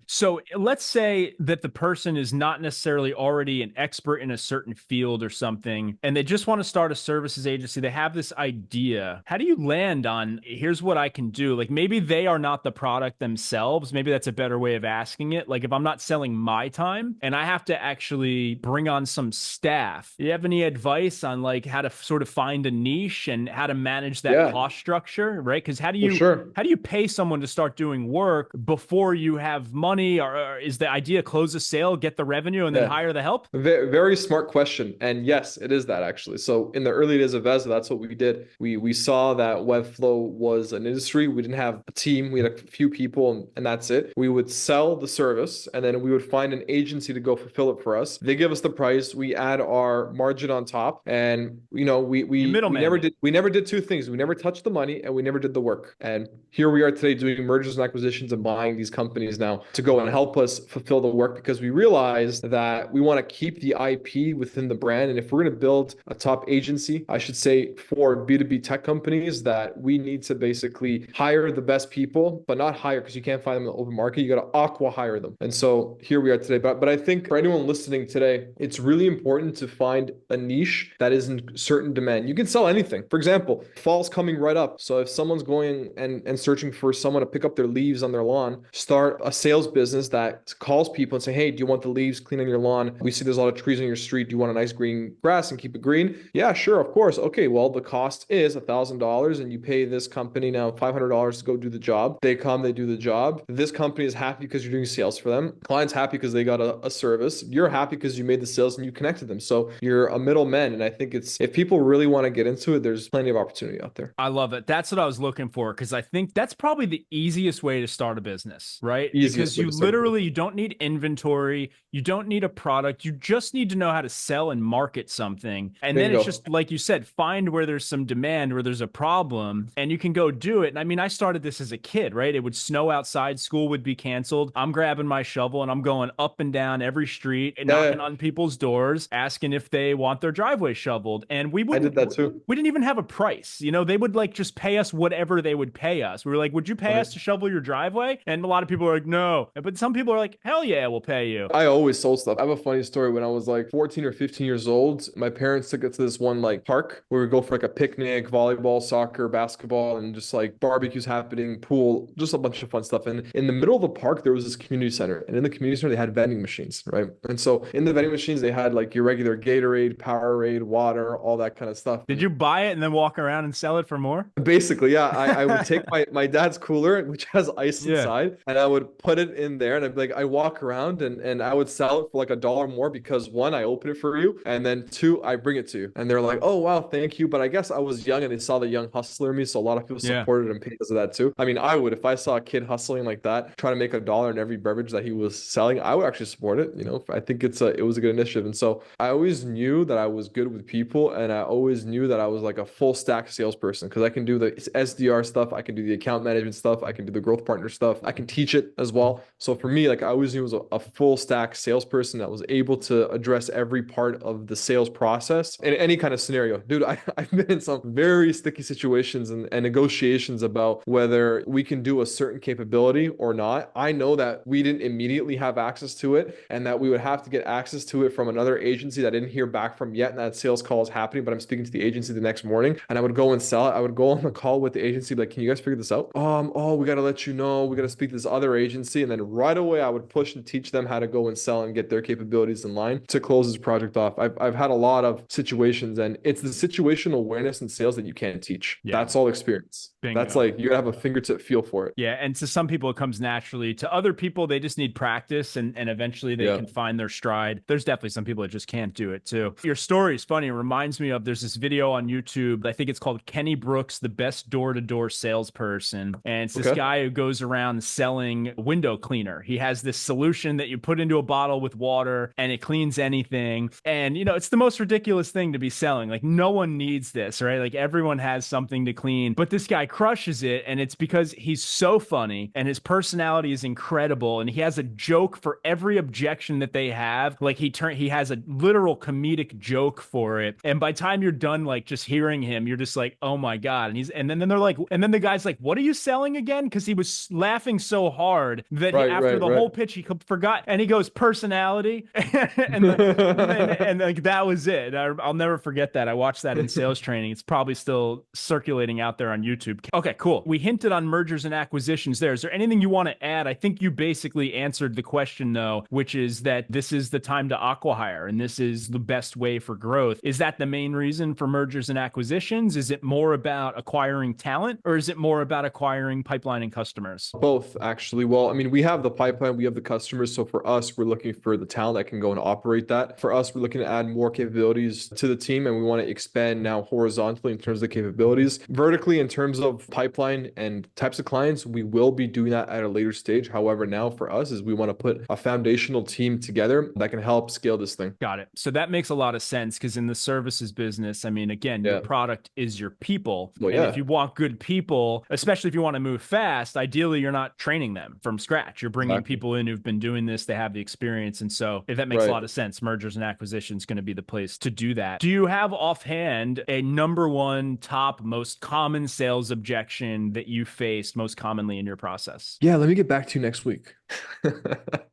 [SPEAKER 1] So let's say that the person is not necessarily already an expert in a certain field or something, and they just want to start a services agency. They have this idea. How do you land on, here's what I can do? Like, maybe they are not the product themselves. Maybe that's a better way of asking it. Like, if I'm not selling my time and I have to actually bring on some staff, do you have any advice on like how to sort of find a niche and how to manage that cost structure, right? Because how do you pay someone to start doing work before you have money? Or is the idea close a sale, get the revenue, and then hire the help?
[SPEAKER 2] Very, very smart question. And yes, it is that actually. So in the early days of Veza, that's what we did. We saw that Webflow was an industry. We didn't have a team. We had a few people and that's it. We would sell the service and then we would find an agency to go fulfill it for us. They give us the price. We add our margin on top. And, you know, we never did two things. We never touched the money and we never did the work. And here we are today doing mergers and acquisitions and buying these companies now to go and help us fulfill the work, because we realized that we want to keep the IP within the brand. And if we're going to build a top agency, I should say, for B2B tech companies, that we need to basically hire the best people, but not hire because you can't find them in the open market. You got to aqua hire them. And so here we are today. But I think for anyone listening today, it's really important to find a niche that is in certain demand. You can sell anything. For example, fall's coming right up. So if someone's going and searching for someone to pick up their leaves on their lawn, start a sales business that calls people and say, hey, do you want the leaves clean on your lawn? We see there's a lot of trees on your street. Do you want a nice green grass and keep it green? Yeah, sure, of course. Okay, well, the cost is $1,000 and you pay this company now $500 to go do the job. They come, they do the job. This company is happy because you're doing sales for them. Client's happy because they got a service. You're happy because you made the sales and you connected them. So you're a middleman. And I think if people really want to get into it, there's plenty of opportunity out there.
[SPEAKER 1] I love it. That's what I was looking for, because I think that's probably the easiest way to start a business, right? Because you don't need inventory. You don't need a product. You just need to know how to sell and market something. And then it's just, like you said, find where there's some demand, where there's there's a problem and you can go do it. And I mean, I started this as a kid, right? It would snow outside, school would be canceled. I'm grabbing my shovel and I'm going up and down every street and knocking on people's doors, asking if they want their driveway shoveled. And
[SPEAKER 2] I did that too.
[SPEAKER 1] We didn't even have a price. You know, they would like just pay us whatever they would pay us. We were like, would you pay us to shovel your driveway? And a lot of people are like, no. But some people are like, hell yeah, we'll pay you.
[SPEAKER 2] I always sold stuff. I have a funny story. When I was like 14 or 15 years old, my parents took us to this one like park where we go for like a picnic, volleyball, soccer, basketball, and just like barbecues happening, pool, just a bunch of fun stuff. And in the middle of the park, there was this community center. And in the community center, they had vending machines, right? And so in the vending machines, they had like your regular Gatorade, Powerade, water, all that kind of stuff.
[SPEAKER 1] Did you buy it and then walk around and sell it for more?
[SPEAKER 2] Basically, yeah. I would take my dad's cooler, which has ice inside, and I would put it in there. And I'd be like, I walk around and I would sell it for like $1 more because one, I open it for you. And then two, I bring it to you. And they're like, oh, wow, thank you. But I guess I was young and they saw the young hustler in me. So a lot of people supported and paid because of that too. I mean, I would, if I saw a kid hustling like that, trying to make $1 in every beverage that he was selling, I would actually support it. You know, I think it was a good initiative. And so I always knew that I was good with people. And I always knew that I was like a full stack salesperson because I can do the SDR stuff. I can do the account management stuff. I can do the growth partner stuff. I can teach it as well. So for me, like I always knew I was a full stack salesperson that was able to address every part of the sales process in any kind of scenario. Dude, I've been in some very sticky situations and negotiations about whether we can do a certain capability or not. I know that we didn't immediately have access to it and that we would have to get access to it from another agency that I didn't hear back from yet. And that sales call is happening, but I'm speaking to the agency the next morning and I would go and sell it. I would go on the call with the agency, like, can you guys figure this out? Oh, we got to let you know. We got to speak to this other agency. And then right away, I would push and teach them how to go and sell and get their capabilities in line to close this project off. I've had a lot of situations and it's the situational awareness in sales that you can't teach. Yeah. That's all experience. Bingo. That's like, you gotta have a fingertip feel for it.
[SPEAKER 1] Yeah. And to some people, it comes naturally. To other people, they just need practice and eventually they can find their stride. There's definitely some people that just can't do it too. Your story is funny. It reminds me of, there's this video on YouTube. I think it's called Kenny Brooks, the best door-to-door salesperson. And it's this guy who goes around selling window cleaner. He has this solution that you put into a bottle with water and it cleans anything. And, you know, it's the most ridiculous thing to be selling. Like no one needs this, right? Like everyone has something to clean, but this guy crushes it. And it's because he's so funny and his personality is incredible. And he has a joke for every objection that they have. Like he has a literal comedic joke for it. And by the time you're done, like just hearing him, you're just like, oh my God. And then they're like, and then the guy's like, what are you selling again? Cause he was laughing so hard that after the whole pitch, he forgot. And he goes, personality. and like, that was it. I'll never forget that. I watched that in sales training. It's probably still circulating out there on YouTube. Okay, cool. We hinted on mergers and acquisitions there. Is there anything you want to add? I think you basically answered the question though, which is that this is the time to acquihire and this is the best way for growth. Is that the main reason for mergers and acquisitions? Is it more about acquiring talent or is it more about acquiring pipeline and customers?
[SPEAKER 2] Both, actually. Well, I mean, we have the pipeline, we have the customers. So for us, we're looking for the talent that can go and operate that. For us, we're looking to add more capabilities to the team and we want to expand now horizontally in terms of the capabilities. Vertically, in terms of pipeline and types of clients, we will be doing that at a later stage. However, now for us is we want to put a foundational team together that can help scale this thing.
[SPEAKER 1] Got it. So that makes a lot of sense because in the services business, I mean, again, your product is your people. Well, and if you want good people, especially if you want to move fast, ideally, you're not training them from scratch. You're bringing people in who've been doing this. They have the experience. And so if that makes a lot of sense, mergers and acquisitions going to be the place to do that. Do you have offhand a number one top most common sales objection that you faced most commonly in your process?
[SPEAKER 2] Yeah, let me get back to you next week.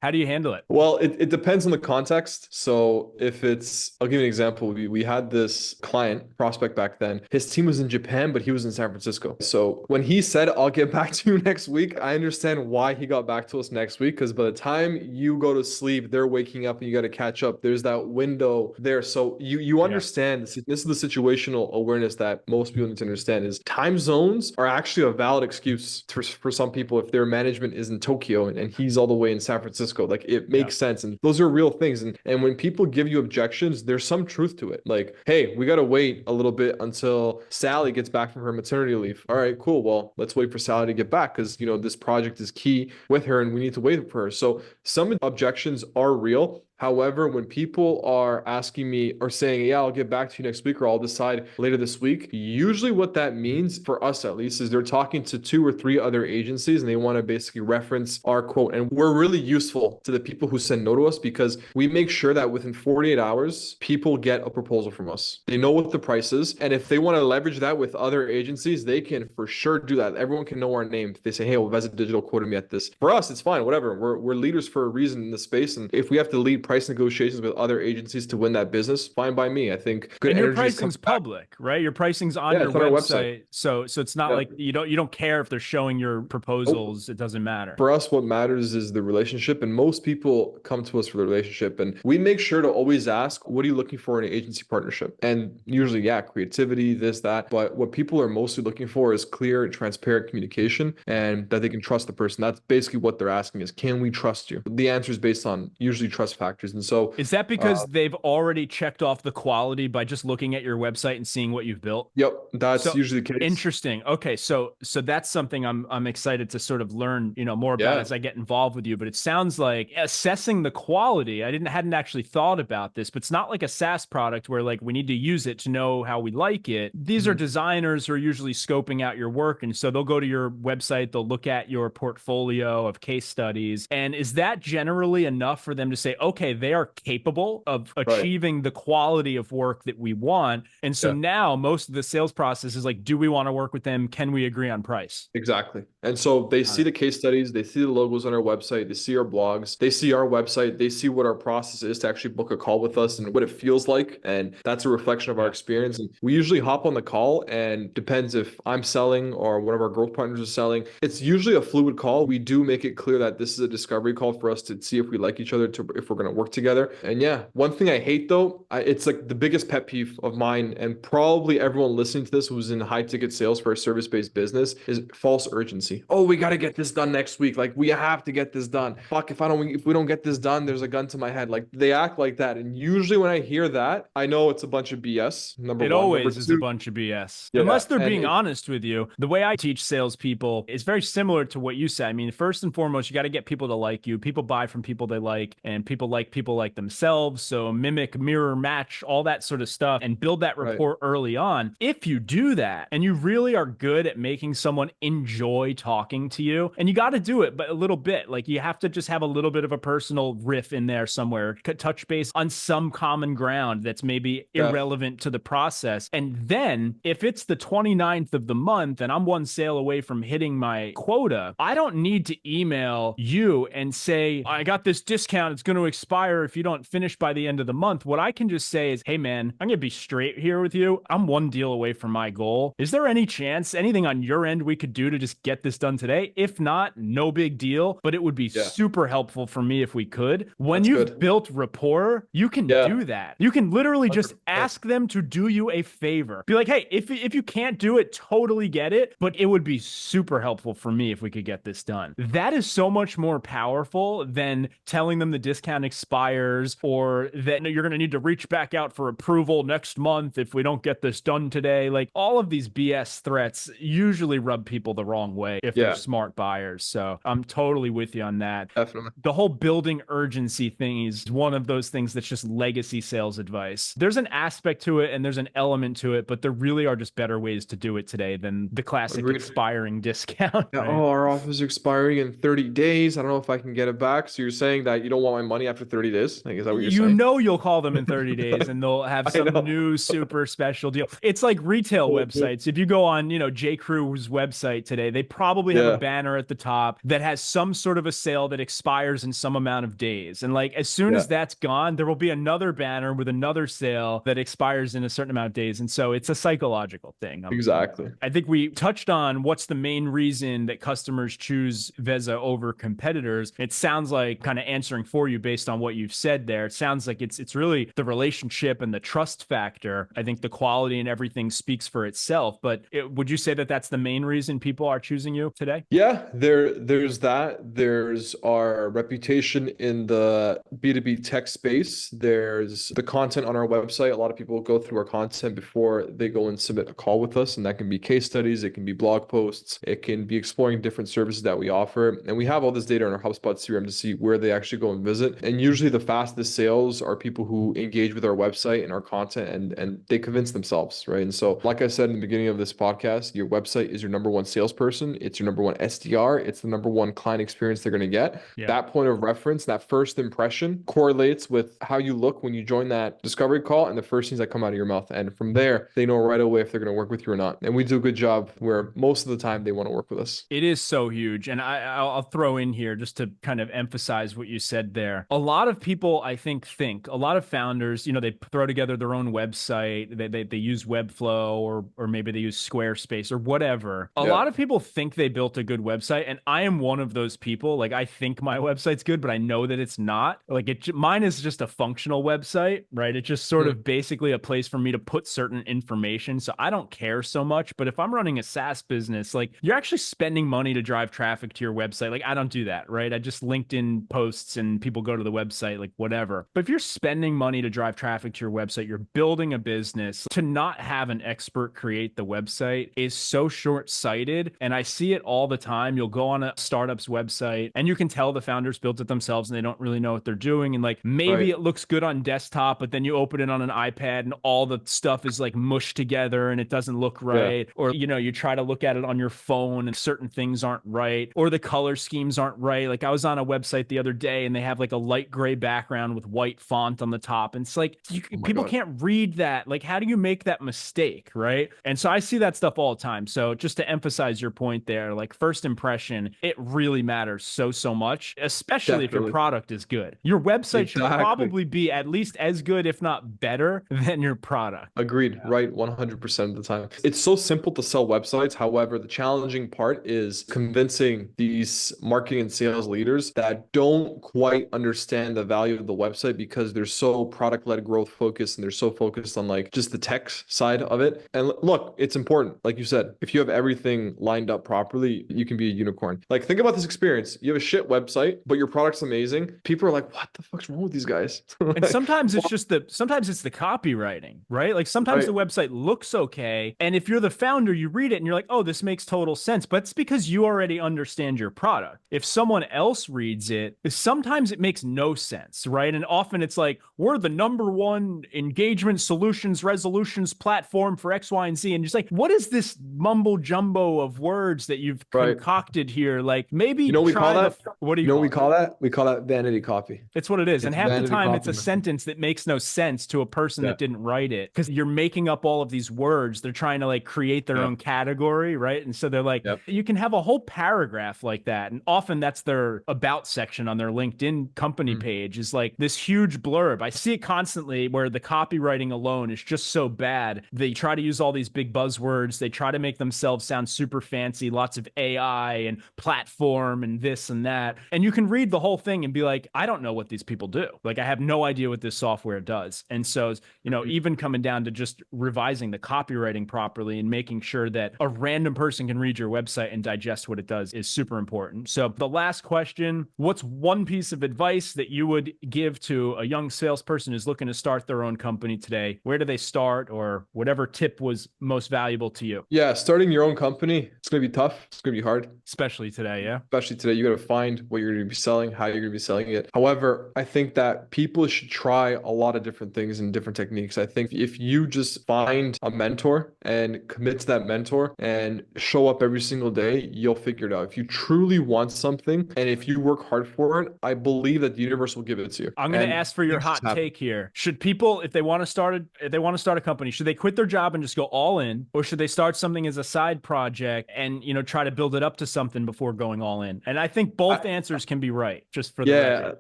[SPEAKER 1] How do you handle it?
[SPEAKER 2] Well, it depends on the context. So if I'll give you an example. We had this client prospect back then. His team was in Japan, but he was in San Francisco. So when he said, I'll get back to you next week, I understand why he got back to us next week. Because by the time you go to sleep, they're waking up and you got to catch up. There's that window there. So you understand this is the situational awareness that most people need to understand is time zones are actually a valid excuse for some people if their management is in Tokyo and he's all the way in San Francisco. Like it makes sense. And those are real things. And when people give you objections, there's some truth to it. Like, hey, we got to wait a little bit until Sally gets back from her maternity leave. All right, cool. Well, let's wait for Sally to get back because, you know, this project is key with her and we need to wait for her. So some objections are real. However, when people are asking me or saying, yeah, I'll get back to you next week, or I'll decide later this week, usually what that means for us, at least, is they're talking to 2 or 3 other agencies and they want to basically reference our quote. And we're really useful to the people who send no to us because we make sure that within 48 hours, people get a proposal from us. They know what the price is. And if they want to leverage that with other agencies, they can for sure do that. Everyone can know our name. If they say, hey, well, Veza Digital quoted me at this. For us, it's fine, whatever. We're leaders for a reason in the space. And if we have to lead price negotiations with other agencies to win that business, fine by me. I think good
[SPEAKER 1] and your
[SPEAKER 2] energy
[SPEAKER 1] pricing's public, right? Your pricing's on your
[SPEAKER 2] it's on our website.
[SPEAKER 1] So it's not like you don't care if they're showing your proposals. It doesn't matter.
[SPEAKER 2] For us, what matters is the relationship. And most people come to us for the relationship. And we make sure to always ask, what are you looking for in an agency partnership? And usually, creativity, this, that. But what people are mostly looking for is clear and transparent communication and that they can trust the person. That's basically what they're asking is, can we trust you? The answer is based on usually trust factors. And so
[SPEAKER 1] is that because they've already checked off the quality by just looking at your website and seeing what you've built?
[SPEAKER 2] Yep. That's usually the case.
[SPEAKER 1] Interesting. Okay. So that's something I'm excited to sort of learn, more about as I get involved with you. But it sounds like assessing the quality. I hadn't actually thought about this, but it's not like a SaaS product where like we need to use it to know how we like it. These are designers who are usually scoping out your work. And so they'll go to your website, they'll look at your portfolio of case studies. And is that generally enough for them to say, okay, they are capable of achieving the quality of work that we want? And so now most of the sales process is like, do we want to work with them? Can we agree on price?
[SPEAKER 2] Exactly. And so they see the case studies, they see the logos on our website, they see our blogs, they see our website, they see what our process is to actually book a call with us and what it feels like. And that's a reflection of our experience. And we usually hop on the call, and depends if I'm selling or one of our growth partners is selling. It's usually a fluid call. We do make it clear that this is a discovery call for us to see if we like each other, if we're going to work together. And one thing I hate though, it's like the biggest pet peeve of mine, and probably everyone listening to this who's in high ticket sales for a service-based business, is false urgency. Oh, we got to get this done next week. Like we have to get this done. Fuck, if we don't get this done, there's a gun to my head. Like they act like that. And usually when I hear that, I know it's a bunch of BS. Number one.
[SPEAKER 1] It always is a bunch of BS. Unless they're being honest with you. The way I teach salespeople is very similar to what you said. I mean, first and foremost, you got to get people to like you. People buy from people they like, and people like themselves. So mimic, mirror, match, all that sort of stuff, and build that rapport early on. If you do that and you really are good at making someone enjoy talking to you, and you got to do it, but a little bit, like you have to just have a little bit of a personal riff in there somewhere, touch base on some common ground that's maybe irrelevant to the process. And then if it's the 29th of the month and I'm one sale away from hitting my quota, I don't need to email you and say, I got this discount, it's going to expire if you don't finish by the end of the month. What I can just say is, hey man, I'm going to be straight here with you. I'm one deal away from my goal. Is there any chance, anything on your end we could do to just get this done today? If not, no big deal, but it would be super helpful for me if we could. When you've built rapport, you can do that. You can literally just ask them to do you a favor. Be like, hey, if you can't do it, totally get it, but it would be super helpful for me if we could get this done. That is so much more powerful than telling them the discount expires or that you're going to need to reach back out for approval next month if we don't get this done today. Like all of these BS threats usually rub people the wrong way if they're smart buyers. So I'm totally with you on that.
[SPEAKER 2] Definitely.
[SPEAKER 1] The whole building urgency thing is one of those things that's just legacy sales advice. There's an aspect to it and there's an element to it, but there really are just better ways to do it today than the classic expiring discount. Right?
[SPEAKER 2] Oh, our offer is expiring in 30 days. I don't know if I can get it back. So you're saying that you don't want my money after 30 days? Like, is that what you're saying?
[SPEAKER 1] You know you'll call them in 30 days and they'll have some new super special deal. It's like retail websites. If you go on, J. Crew's website today, they probably have a banner at the top that has some sort of a sale that expires in some amount of days. And like as soon as that's gone, there will be another banner with another sale that expires in a certain amount of days. And so it's a psychological thing.
[SPEAKER 2] Exactly.
[SPEAKER 1] I think we touched on what's the main reason that customers choose Veza over competitors. It sounds like, kind of answering for you based on what you've said there, it sounds like it's really the relationship and the trust factor. I think the quality and everything speaks for itself, but would you say that that's the main reason people are choosing you today?
[SPEAKER 2] Yeah, there's that. There's our reputation in the B2B tech space. There's the content on our website. A lot of people go through our content before they go and submit a call with us, and that can be case studies, it can be blog posts, it can be exploring different services that we offer. And we have all this data in our HubSpot CRM to see where they actually go and visit. And usually the fastest sales are people who engage with our website and our content and they convince themselves, right? And so, like I said in the beginning of this podcast, your website is your number one salesperson. It's your number one SDR. It's the number one client experience they're going to get.
[SPEAKER 1] Yeah.
[SPEAKER 2] That point of reference, that first impression correlates with how you look when you join that discovery call and the first things that come out of your mouth. And from there, they know right away if they're going to work with you or not. And we do a good job where most of the time they want to work with us.
[SPEAKER 1] It is so huge. And I'll throw in here just to kind of emphasize what you said there. A lot of people, I think a lot of founders, they throw together their own website. They use Webflow or maybe they use Squarespace or whatever. A lot of people think they built a good website. And I am one of those people. Like, I think my website's good, but I know that it's not. Like, mine is just a functional website, right? It's just sort of basically a place for me to put certain information. So I don't care so much. But if I'm running a SaaS business, like, you're actually spending money to drive traffic to your website. Like, I don't do that, right? I just LinkedIn posts and people go to the website, like whatever. But if you're spending money to drive traffic to your website, you're building a business, to not have an expert create the website is so short-sighted. And I see it all the time. You'll go on a startup's website and you can tell the founders built it themselves and they don't really know what they're doing. And like, maybe it looks good on desktop, but then you open it on an iPad and all the stuff is like mushed together and it doesn't look right. Or, you try to look at it on your phone and certain things aren't right, or the color schemes aren't right. Like, I was on a website the other day and they have like a light gray background with white font on the top. And it's like, people can't read that. Like, how do you make that mistake? Right. And so I see that stuff all the time. So just to emphasize your point there, like, first impression, it really matters so much, especially if your product is good. Your website should probably be at least as good, if not better, than your product.
[SPEAKER 2] Agreed. Right. 100% of the time. It's so simple to sell websites. However, the challenging part is convincing these marketing and sales leaders that don't quite understand the value of the website because they're so product-led growth focused and they're so focused on like just the tech side of it. And look, it's important. Like you said, if you have everything lined up properly, you can be a unicorn. Like, think about this experience. You have a shit website, but your product's amazing. People are like, what the fuck's wrong with these guys?
[SPEAKER 1] And sometimes it's just sometimes it's the copywriting, right? Like, sometimes the website looks okay. And if you're the founder, you read it and you're like, oh, this makes total sense. But it's because you already understand your product. If someone else reads it, sometimes it makes no sense, right? And often it's like, we're the number one engagement solutions resolutions platform for X, Y, and Z. And just like, what is this mumbo jumbo of words that you've concocted here? Like, maybe
[SPEAKER 2] we call that?
[SPEAKER 1] What do you
[SPEAKER 2] we call that? We call that vanity copy.
[SPEAKER 1] It's what it is. And half the time it's a sentence that makes no sense to a person that didn't write it, because you're making up all of these words. They're trying to like create their own category, right? And so they're like, you can have a whole paragraph like that. And often that's their about section on their LinkedIn company page, is like this huge blurb. I see it constantly where the copywriting alone is just so bad. They try to use all these big buzzwords. They try to make themselves sound super fancy, lots of AI and platform and this and that. And you can read the whole thing and be like, I don't know what these people do. Like, I have no idea what this software does. And so, even coming down to just revising the copywriting properly and making sure that a random person can read your website and digest what it does is super important. So the last question, what's one piece of advice that you would give to a young salesperson who's looking to start their own company today? Where do they start, or whatever tip was most valuable to you?
[SPEAKER 2] Yeah, starting your own company, it's going to be tough. It's going to be hard.
[SPEAKER 1] Especially today,
[SPEAKER 2] Especially today, you got to find what you're going to be selling, how you're going to be selling it. However, I think that people should try a lot of different things and different techniques. I think if you just find a mentor and commit to that mentor and show up every single day, you'll figure it out. If you truly want something and if you work hard for it, I believe that the universe will give it to you.
[SPEAKER 1] I'm going to ask for your hot take here. Should people, if they want to start a company, should they quit their job and just go all in, or should they start something as a side project and try to build it up to something before going all in? And I think both answers can be right. Just for the record.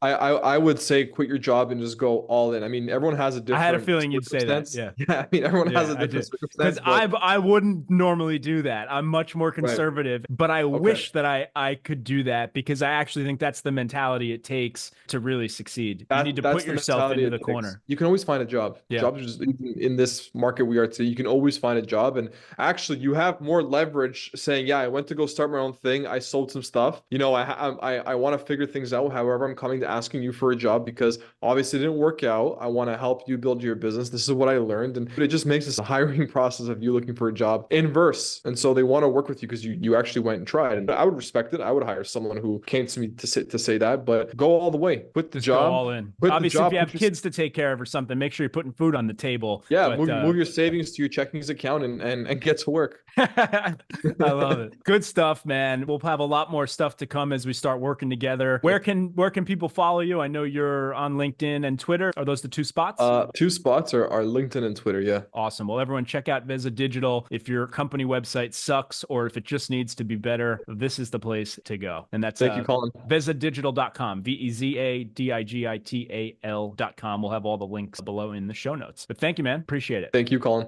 [SPEAKER 2] I would say quit your job and just go all in. I mean, everyone has a different.
[SPEAKER 1] I had a feeling you'd say that.
[SPEAKER 2] Yeah. I mean, everyone has a different circumstance.
[SPEAKER 1] Because I wouldn't normally do that. I'm much more conservative, but I wish that I could do that, because I actually think that's the mentality it takes to really succeed. You need to put yourself into the corner.
[SPEAKER 2] You can always find a job. Jobs are just, in this market we are today, you can always find a job. And actually, you have more leverage saying, I went to go start my own thing. I sold some stuff. I want to figure things out. However, I'm coming to asking you for a job because obviously it didn't work out. I want to help you build your business. This is what I learned. And it just makes this a hiring process of you looking for a job inverse. And so they want to work with you because you actually went and tried. And I would respect it. I would hire someone who came to me to say that, but go all the way. way. Quit the
[SPEAKER 1] Just go
[SPEAKER 2] job.
[SPEAKER 1] all in.
[SPEAKER 2] Quit the
[SPEAKER 1] Obviously,
[SPEAKER 2] job.
[SPEAKER 1] if you have
[SPEAKER 2] put your-
[SPEAKER 1] kids to take care of or something, make sure you're putting food on the table.
[SPEAKER 2] Yeah,
[SPEAKER 1] But,
[SPEAKER 2] move your savings to your checkings account and get to work.
[SPEAKER 1] I love it. Good stuff, man. We'll have a lot more stuff to come as we start working together. Where can people follow you? I know you're on LinkedIn and Twitter. Are those the two spots?
[SPEAKER 2] Two spots are LinkedIn and Twitter. Yeah.
[SPEAKER 1] Awesome. Well, everyone check out Veza Digital. If your company website sucks or if it just needs to be better, this is the place to go. And that's
[SPEAKER 2] Thank you, Collin.
[SPEAKER 1] VezaDigital.com, VezaDigital.com. We'll have all the links below in the show notes. But thank you, man. Appreciate it.
[SPEAKER 2] Thank you, Collin.